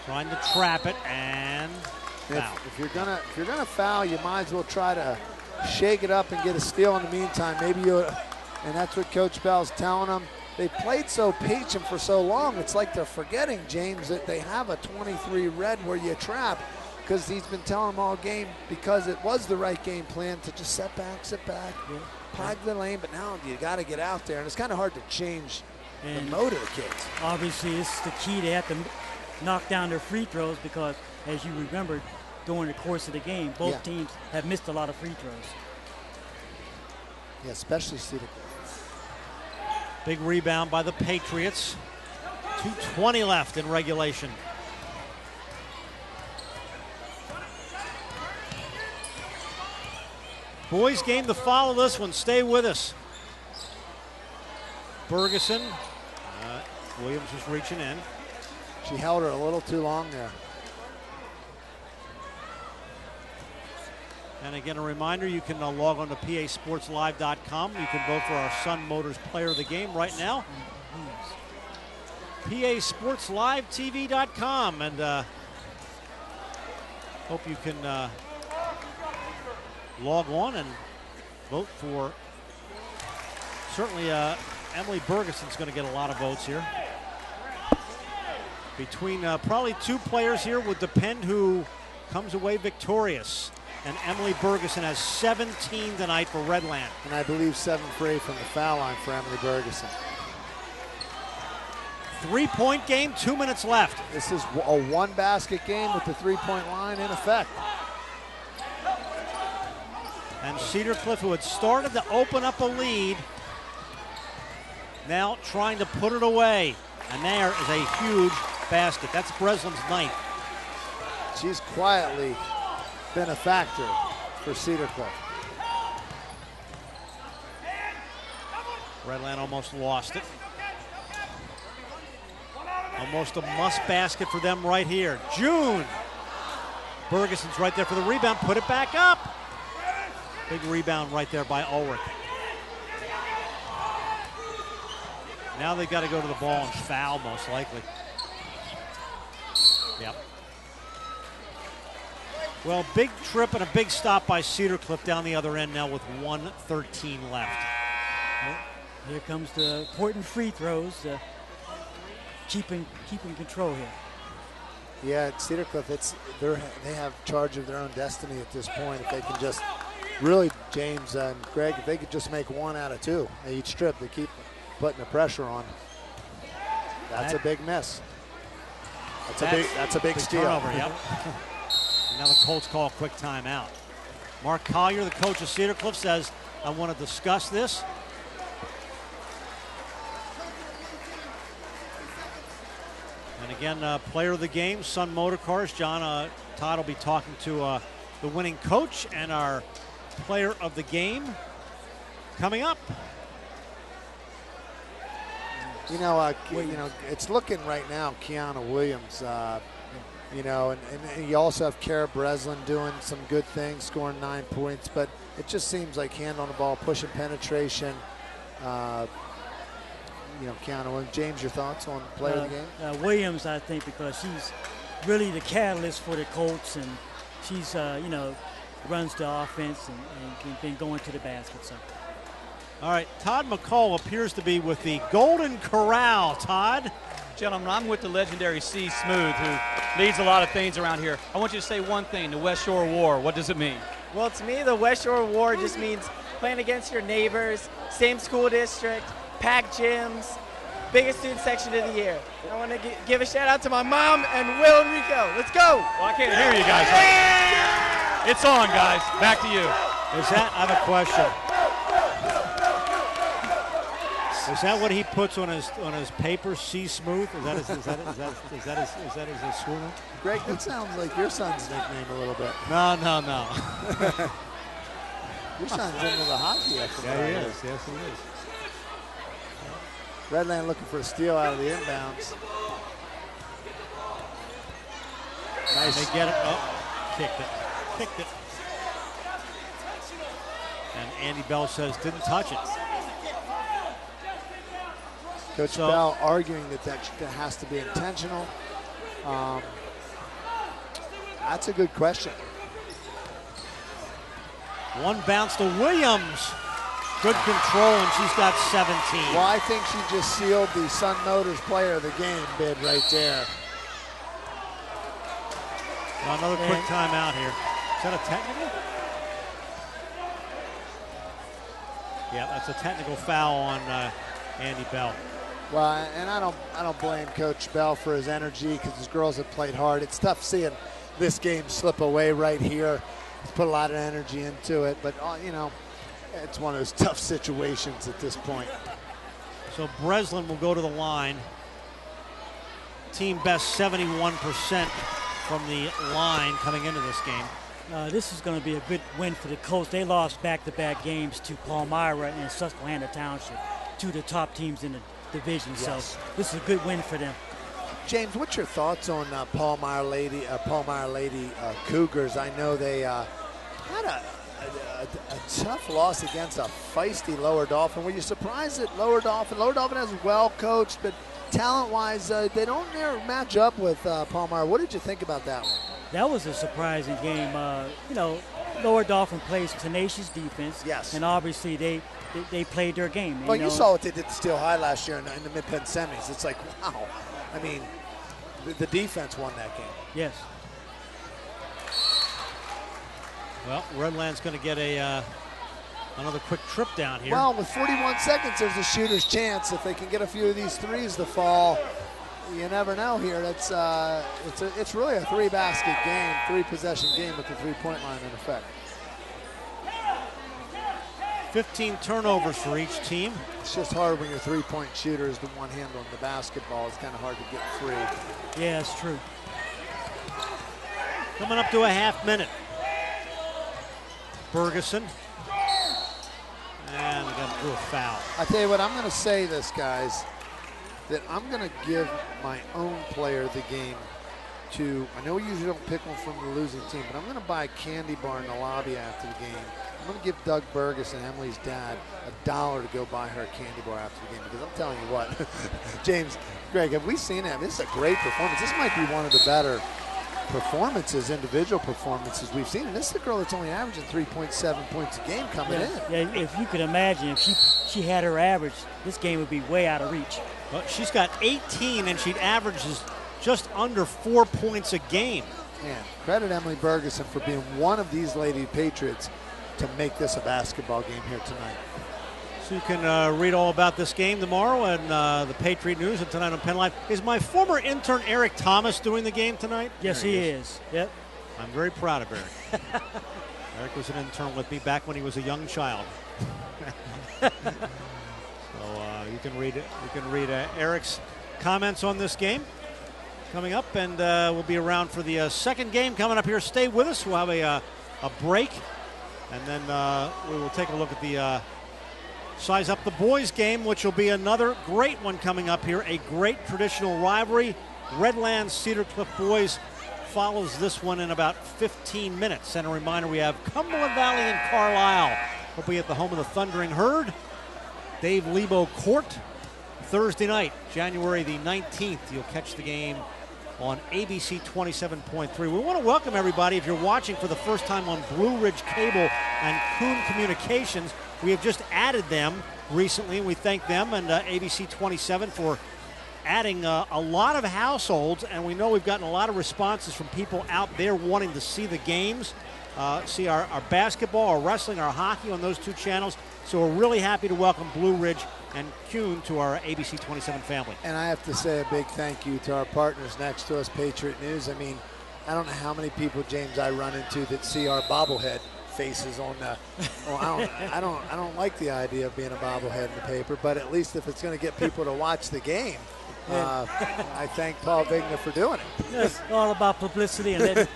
Trying to trap it and foul. If you're gonna foul, you might as well try to shake it up and get a steal in the meantime. And that's what Coach Bell's telling them. They played so patient for so long. It's like they're forgetting, James, that they have a 23 red where you trap, because he's been telling them all game, because it was the right game plan to just sit back, pog the lane, but now you got to get out there, and it's kind of hard to change the mode of the kids. Obviously, it's the key. They have to knock down their free throws because, as you remember, during the course of the game, both teams have missed a lot of free throws. Yeah, especially Cedar. Big rebound by the Patriots. 2:20 left in regulation. Boys game to follow this one. Stay with us. Bergeson. Williams was reaching in. She held her a little too long there. And again, a reminder, you can log on to PASportsLive.com. You can vote for our Sun Motors Player of the Game right now. PASportsLiveTV.com. And hope you can log on and vote for, certainly Emily Bergeson's going to get a lot of votes here. Between probably 2 players here would depend who comes away victorious. And Emily Bergeson has 17 tonight for Redland. And I believe 7 for 8 from the foul line for Emily Bergeson. 3-point game, 2 minutes left. This is a 1-basket game with the 3-point line in effect. And Cedar Cliff, who had started to open up a lead, now trying to put it away. And there is a huge basket. That's Breslin's 9th. She's quietly been a factor for Cedar Cliff. Redland almost lost it. Almost a must basket for them right here. June. Bergeson's right there for the rebound. Put it back up. Big rebound right there by Ulrich. Now they've got to go to the ball and foul, most likely. Yep. Well, big trip and a big stop by Cedar Cliff down the other end now with 1:13 left. Well, here comes the important free throws, keeping control here. Yeah, at Cedar Cliff, they have charge of their own destiny at this point. If they can just really, James and Greg, if they could just make 1 out of 2 each trip, they keep putting the pressure on. That's a big miss. That's a big steal. Turnover, yep. Now the Colts call a quick timeout. Mark Collier, the coach of Cedar Cliff, says, I want to discuss this. And again, player of the game, Sun Motor Cars. John Todd will be talking to the winning coach and our player of the game coming up. It's looking right now, Kiana Williams, and you also have Kara Breslin doing some good things, scoring 9 points, but it just seems like hand on the ball, pushing penetration. Kiana Williams. James, your thoughts on player of the game? Williams, I think, because she's really the catalyst for the Colts, and she's, runs the offense and been going to the basket. So. All right, Todd McCall appears to be with the Golden Corral. Todd? Gentlemen, I'm with the legendary C. Smooth, who leads a lot of things around here. I want you to say one thing, the West Shore War. What does it mean? Well, to me, the West Shore War just means playing against your neighbors, same school district, packed gyms, biggest student section of the year. I want to give a shout out to my mom and Will and Rico. Let's go. Well, I can't hear you guys. Right? It's on, guys. Back to you. I have a question. Is that what he puts on his paper? C Smooth? Is that his school name? Greg, that sounds like your son's nickname a little bit. No. Your son's into the hockey. Yeah, he is. Yes, he is. Redland looking for a steal out of the inbounds. Nice. They get it. Oh, kicked it. And Andy Bell says didn't touch it. Coach Bell arguing that has to be intentional. That's a good question. One bounce to Williams. Good control, and she's got 17. Well, I think she just sealed the Sun Motors player of the game bid right there. Well, another quick timeout here. Is that a technical? Yeah, that's a technical foul on Andy Bell. Well, and I don't blame Coach Bell for his energy because his girls have played hard. It's tough seeing this game slip away right here. He's put a lot of energy into it, but it's one of those tough situations at this point. So Breslin will go to the line. Team best 71% from the line coming into this game. This is going to be a good win for the Colts. They lost back-to-back games to Palmyra and Susquehanna Township, two of the top teams in the division. Yes. So this is a good win for them. James, what's your thoughts on Palmyra Lady Cougars? I know they had a tough loss against a feisty Lower Dauphin. Were you surprised at Lower Dauphin? Lower Dauphin has well coached, but talent-wise, they don't match up with Palmyra. What did you think about that one? That was a surprising game. Lower Dauphin plays tenacious defense. Yes. And obviously they played their game. Well, you saw what they did to Steel High last year in the Mid-Penn semis. It's like, wow. I mean, the defense won that game. Yes. Well, Redland's going to get another quick trip down here. Well, with 41 seconds, there's a shooter's chance. If they can get a few of these threes to fall, you never know here. It's really a three-basket game, three-possession game with the three-point line in effect. 15 turnovers for each team. It's just hard when your three-point shooter is the one hand on the basketball. It's kind of hard to get free. Yeah, it's true. Coming up to a half minute. Ferguson. And we got to do a foul. I tell you what, I'm going to say this, guys, that I'm going to give my own player of the game to, I know we usually don't pick one from the losing team, but I'm going to buy a candy bar in the lobby after the game. I'm going to give Doug Ferguson, Emily's dad, $1 to go buy her a candy bar after the game, because I'm telling you what, James, Greg, have we seen that? This is a great performance. This might be one of the better performances, individual performances we've seen. And this is a girl that's only averaging 3.7 points a game coming in. Yeah, if you could imagine, if she had her average, this game would be way out of reach. Well, she's got 18, and she averages just under 4 points a game. Man, credit Emily Ferguson for being one of these Lady Patriots to make this a basketball game here tonight. So you can read all about this game tomorrow and the Patriot News and tonight on Penn Live. Is my former intern Eric Thomas doing the game tonight? Yes, he is. Yep. I'm very proud of Eric. Eric was an intern with me back when he was a young child. So you can read Eric's comments on this game coming up, and we'll be around for the second game coming up here. Stay with us. We'll have a break, and then we will take a look at the Size up the boys game, which will be another great one coming up here. A great traditional rivalry. Redlands Cedar Cliff boys follows this one in about 15 minutes. And a reminder, we have Cumberland Valley and Carlisle. We'll be at the home of the Thundering Herd, Dave Lebo Court, Thursday night, January the 19th. You'll catch the game on ABC 27.3. We want to welcome everybody. If you're watching for the first time on Blue Ridge Cable and Coon Communications, we have just added them recently, and we thank them and ABC 27 for adding a lot of households, and we know we've gotten a lot of responses from people out there wanting to see the games, see our basketball, our wrestling, our hockey on those two channels. So we're really happy to welcome Blue Ridge and Kuhn to our ABC 27 family. And I have to say a big thank you to our partners next to us, Patriot News. I mean, I don't know how many people, James, I run into that see our bobblehead faces on the. Well, I don't like the idea of being a bobblehead in the paper, but at least if it's going to get people to watch the game, I thank Paul Vigna for doing it. It's all about publicity and letting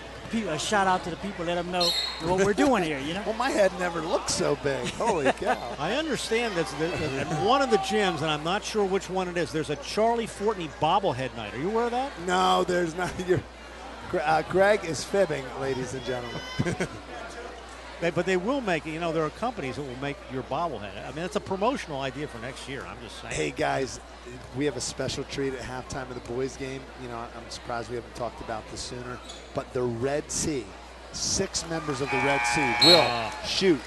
a shout out to the people, let them know what we're doing here, you know? Well, my head never looked so big. Holy cow. I understand that in one of the gyms, and I'm not sure which one it is, there's a Charlie Fortney bobblehead night. Are you aware of that? No, there's not. Greg is fibbing, ladies and gentlemen. But they will make it. You know, there are companies that will make your bobblehead. I mean, it's a promotional idea for next year. I'm just saying. Hey, guys, we have a special treat at halftime of the boys' game. You know, I'm surprised we haven't talked about this sooner. But the Red Sea, 6 members of the Red Sea will shoot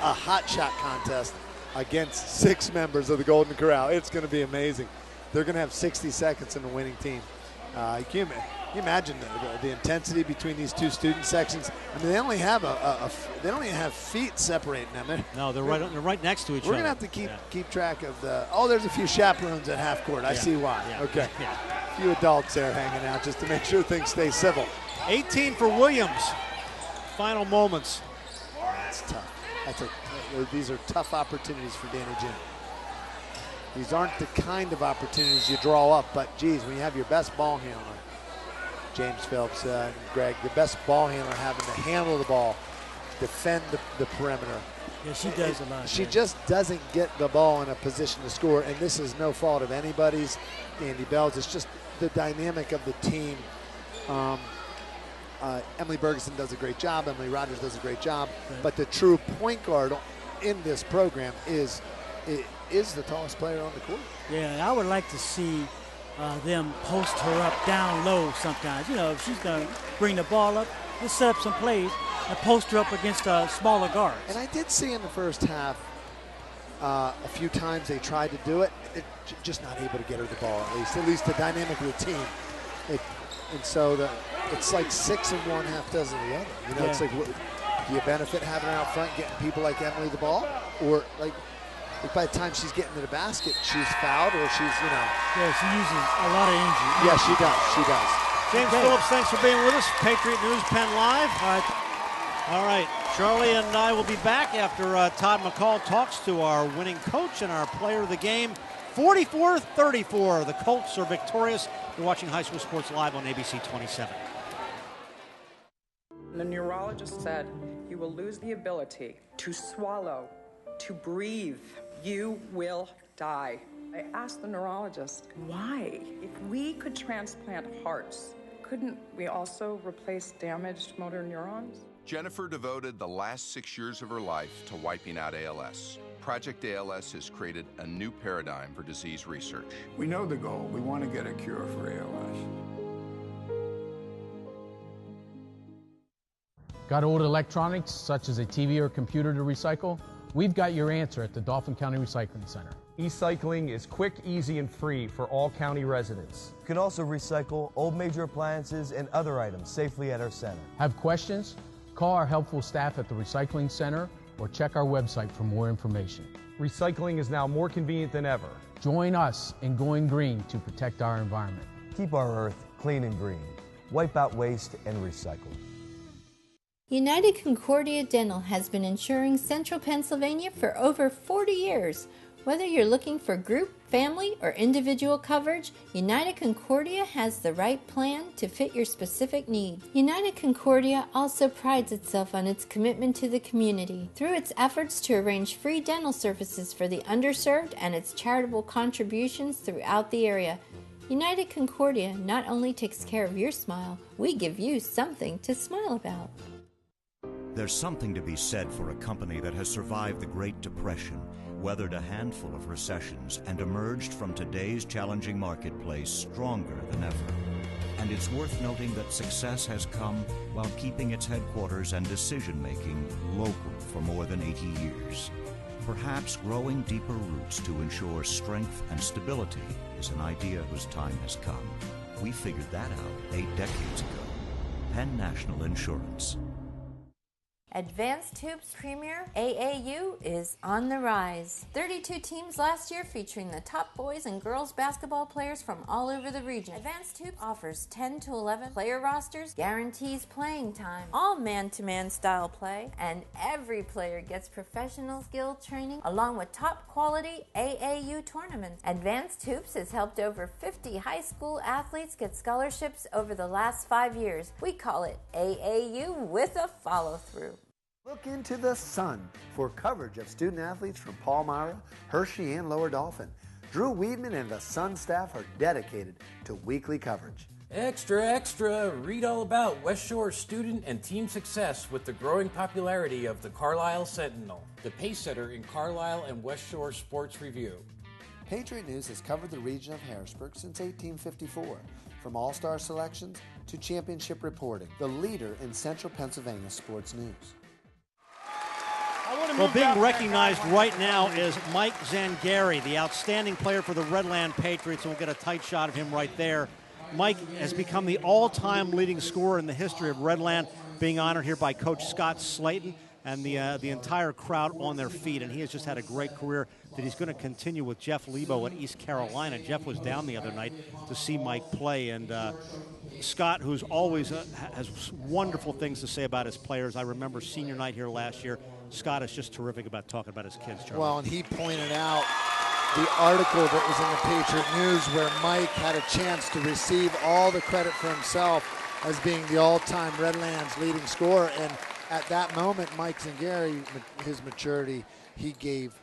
a hot shot contest against 6 members of the Golden Corral. It's going to be amazing. They're going to have 60 seconds in the winning team. Can you imagine the intensity between these two student sections? I mean, they only have they don't even have feet separating them. No, they're right next to each other. We're gonna have to keep track of the. Oh, there's a few chaperones at half court. I see why. Yeah. Okay, Yeah. a few adults there hanging out just to make sure things stay civil. 18 for Williams. Final moments. That's tough. These are tough opportunities for Danny Jim. These aren't the kind of opportunities you draw up, but geez, when you have your best ball handler, James Phelps and Greg, the best ball handler having to handle the ball, defend the perimeter. Yeah, she does a lot. She just doesn't get the ball in a position to score, and this is no fault of anybody's. Andy Bell's. It's just the dynamic of the team. Emily Bergeson does a great job. Emily Rogers does a great job. Right. But the true point guard in this program is the tallest player on the court. Yeah, I would like to see them post her up down low sometimes. You know, if she's going to bring the ball up, just set up some plays and post her up against smaller guards. And I did see in the first half a few times they tried to do it. Just not able to get her the ball, at least the dynamic of the team. And so it's like 6 of one, half dozen of the other. You know, It's like, do you benefit having her out front, getting people like Emily the ball? Or like by the time she's getting to the basket, she's fouled or she's, you know. Yeah, she uses a lot of energy. Yeah, she does. She does. James Phillips, thanks for being with us. Patriot News Pen Live. All right. Charlie and I will be back after Todd McCall talks to our winning coach and our player of the game. 44-34. The Colts are victorious. You're watching High School Sports Live on ABC 27. The neurologist said you will lose the ability to swallow, to breathe. You will die. I asked the neurologist, why? If we could transplant hearts, couldn't we also replace damaged motor neurons? Jennifer devoted the last 6 years of her life to wiping out ALS. Project ALS has created a new paradigm for disease research. We know the goal. We want to get a cure for ALS. Got old electronics, such as a TV or computer to recycle? We've got your answer at the Dauphin County Recycling Center. E-cycling is quick, easy, and free for all county residents. You can also recycle old major appliances and other items safely at our center. Have questions? Call our helpful staff at the Recycling Center or check our website for more information. Recycling is now more convenient than ever. Join us in going green to protect our environment. Keep our earth clean and green. Wipe out waste and recycle. United Concordia Dental has been insuring Central Pennsylvania for over 40 years. Whether you're looking for group, family, or individual coverage, United Concordia has the right plan to fit your specific need. United Concordia also prides itself on its commitment to the community through its efforts to arrange free dental services for the underserved and its charitable contributions throughout the area. United Concordia not only takes care of your smile, we give you something to smile about. There's something to be said for a company that has survived the Great Depression, weathered a handful of recessions, and emerged from today's challenging marketplace stronger than ever. And it's worth noting that success has come while keeping its headquarters and decision-making local for more than 80 years. Perhaps growing deeper roots to ensure strength and stability is an idea whose time has come. We figured that out 8 decades ago. Penn National Insurance. Advanced Hoops Premier AAU is on the rise. 32 teams last year featuring the top boys and girls basketball players from all over the region. Advanced Hoops offers 10 to 11 player rosters, guarantees playing time, all man-to-man style play, and every player gets professional skill training along with top quality AAU tournaments. Advanced Hoops has helped over 50 high school athletes get scholarships over the last 5 years. We call it AAU with a follow-through. Look into the sun for coverage of student athletes from Palmyra, Hershey, and Lower Dauphin. Drew Weedman and the Sun staff are dedicated to weekly coverage. Extra, extra! Read all about West Shore student and team success with the growing popularity of the Carlisle Sentinel, the pacesetter in Carlisle and West Shore Sports Review. Patriot News has covered the region of Harrisburg since 1854, from all-star selections to championship reporting, the leader in central Pennsylvania sports news. Well, being recognized right now is Mike Zangari, the outstanding player for the Redland Patriots, and we'll get a tight shot of him right there. Mike has become the all-time leading scorer in the history of Redland, being honored here by Coach Scott Slayton and the entire crowd on their feet, and he has just had a great career that he's going to continue with Jeff Lebo at East Carolina. Jeff was down the other night to see Mike play, and Scott, who's always has wonderful things to say about his players. I remember senior night here last year. Scott is just terrific about talking about his kids, Charlie. Well, and he pointed out the article that was in the Patriot News where Mike had a chance to receive all the credit for himself as being the all-time Redlands leading scorer. And at that moment, Mike Zangari, his maturity, he gave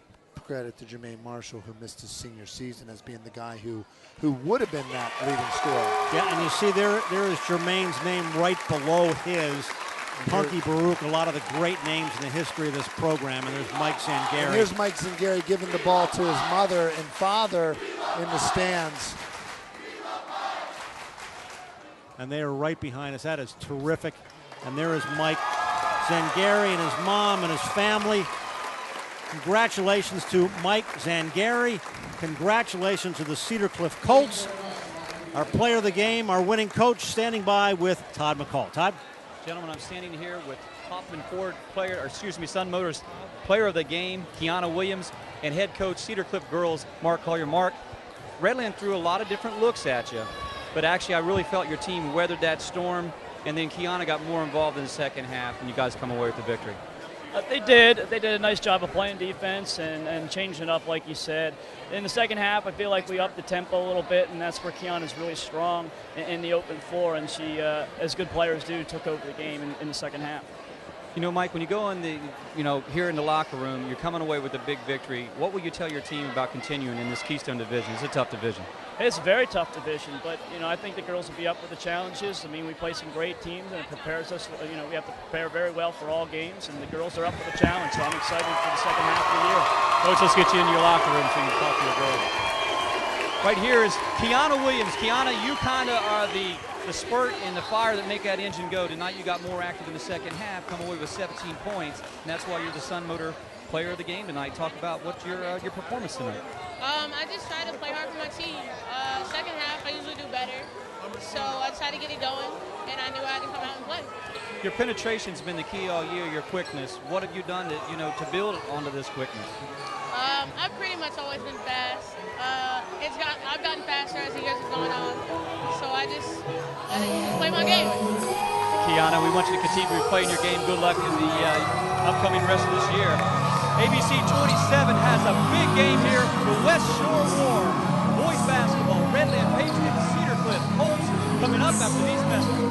credit to Jermaine Marshall, who missed his senior season, as being the guy who would have been that leading scorer. Yeah, and you see there is Jermaine's name right below his. Punky Baruch, a lot of the great names in the history of this program, and there's Mike Zangari. And here's Mike Zangari giving the ball to his mother and father in the stands. And they are right behind us. That is terrific. And there is Mike Zangari and his mom and his family. Congratulations to Mike Zangari. Congratulations to the Cedar Cliff Colts. Our player of the game, our winning coach, standing by with Todd McCall. Todd? Gentlemen, I'm standing here with Hoffman Ford Sun Motors player of the game, Kiana Williams, and head coach Cedar Cliff Girls, Mark Collier. Mark, Redland threw a lot of different looks at you, but actually I really felt your team weathered that storm, and then Kiana got more involved in the second half, and you guys come away with the victory. They did a nice job of playing defense and changing it up, like you said. In the second half, I feel like we upped the tempo a little bit, and that's where Kiana's really strong in the open floor, and she, as good players do, took over the game in the second half. You know, Mike, when you go in the, here in the locker room, you're coming away with a big victory. What will you tell your team about continuing in this Keystone division? It's a tough division. It's a very tough division, but, I think the girls will be up for the challenges. I mean, we play some great teams, and it prepares us, we have to prepare very well for all games, and the girls are up for the challenge, so I'm excited for the second half of the year. Coach, let's get you into your locker room so you can talk to your girls. Right here is Kiana Williams. Kiana, you kind of are the spurt and the fire that make that engine go. Tonight you got more active in the second half, come away with 17 points, and that's why you're the Sun Motor player of the game tonight. Talk about what's your performance tonight. I just try to play hard for my team. Second half, I usually do better. So I try to get it going, and I knew I had to come out and play. Your penetration's been the key all year, your quickness. What have you done to build onto this quickness? I've pretty much always been fast. I've gotten faster as the years have gone on. So I just play my game. Kiana, we want you to continue playing your game. Good luck in the upcoming rest of this year. ABC 27 has a big game here. The West Shore War. Boys basketball, Redland Patriots, Cedar Cliff, Colts coming up after these messages.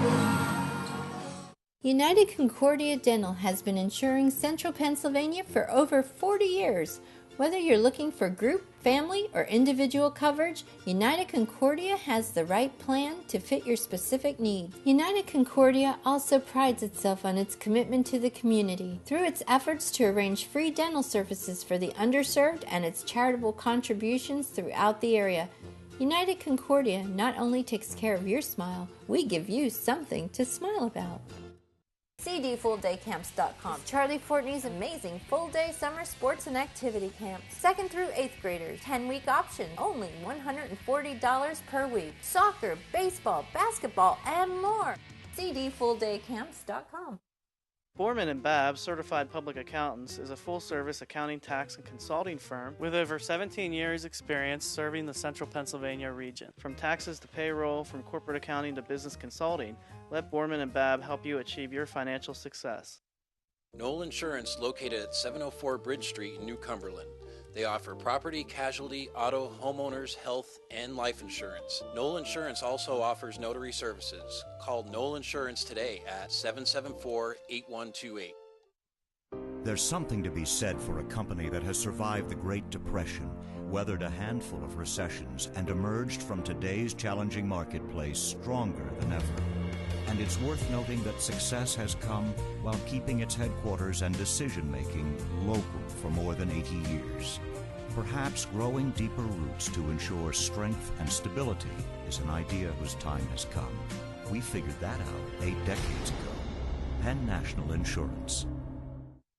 United Concordia Dental has been insuring Central Pennsylvania for over 40 years. Whether you're looking for group, family, or individual coverage, United Concordia has the right plan to fit your specific needs. United Concordia also prides itself on its commitment to the community through its efforts to arrange free dental services for the underserved and its charitable contributions throughout the area. United Concordia not only takes care of your smile, we give you something to smile about. CDFullDayCamps.com. Charlie Fortney's amazing full-day summer sports and activity camps. 2nd through 8th graders. 10-week option. Only $140 per week. Soccer, baseball, basketball, and more. CDFullDayCamps.com. Borman & Babb Certified Public Accountants is a full-service accounting, tax, and consulting firm with over 17 years' experience serving the central Pennsylvania region. From taxes to payroll, from corporate accounting to business consulting, let Borman & Babb help you achieve your financial success. Knoll Insurance, located at 704 Bridge Street in New Cumberland. They offer property, casualty, auto, homeowners, health, and life insurance. Knoll Insurance also offers notary services. Call Knoll Insurance today at 774-8128. There's something to be said for a company that has survived the Great Depression, weathered a handful of recessions, and emerged from today's challenging marketplace stronger than ever. And it's worth noting that success has come while keeping its headquarters and decision-making local for more than 80 years. Perhaps growing deeper roots to ensure strength and stability is an idea whose time has come. We figured that out 8 decades ago. Penn National Insurance.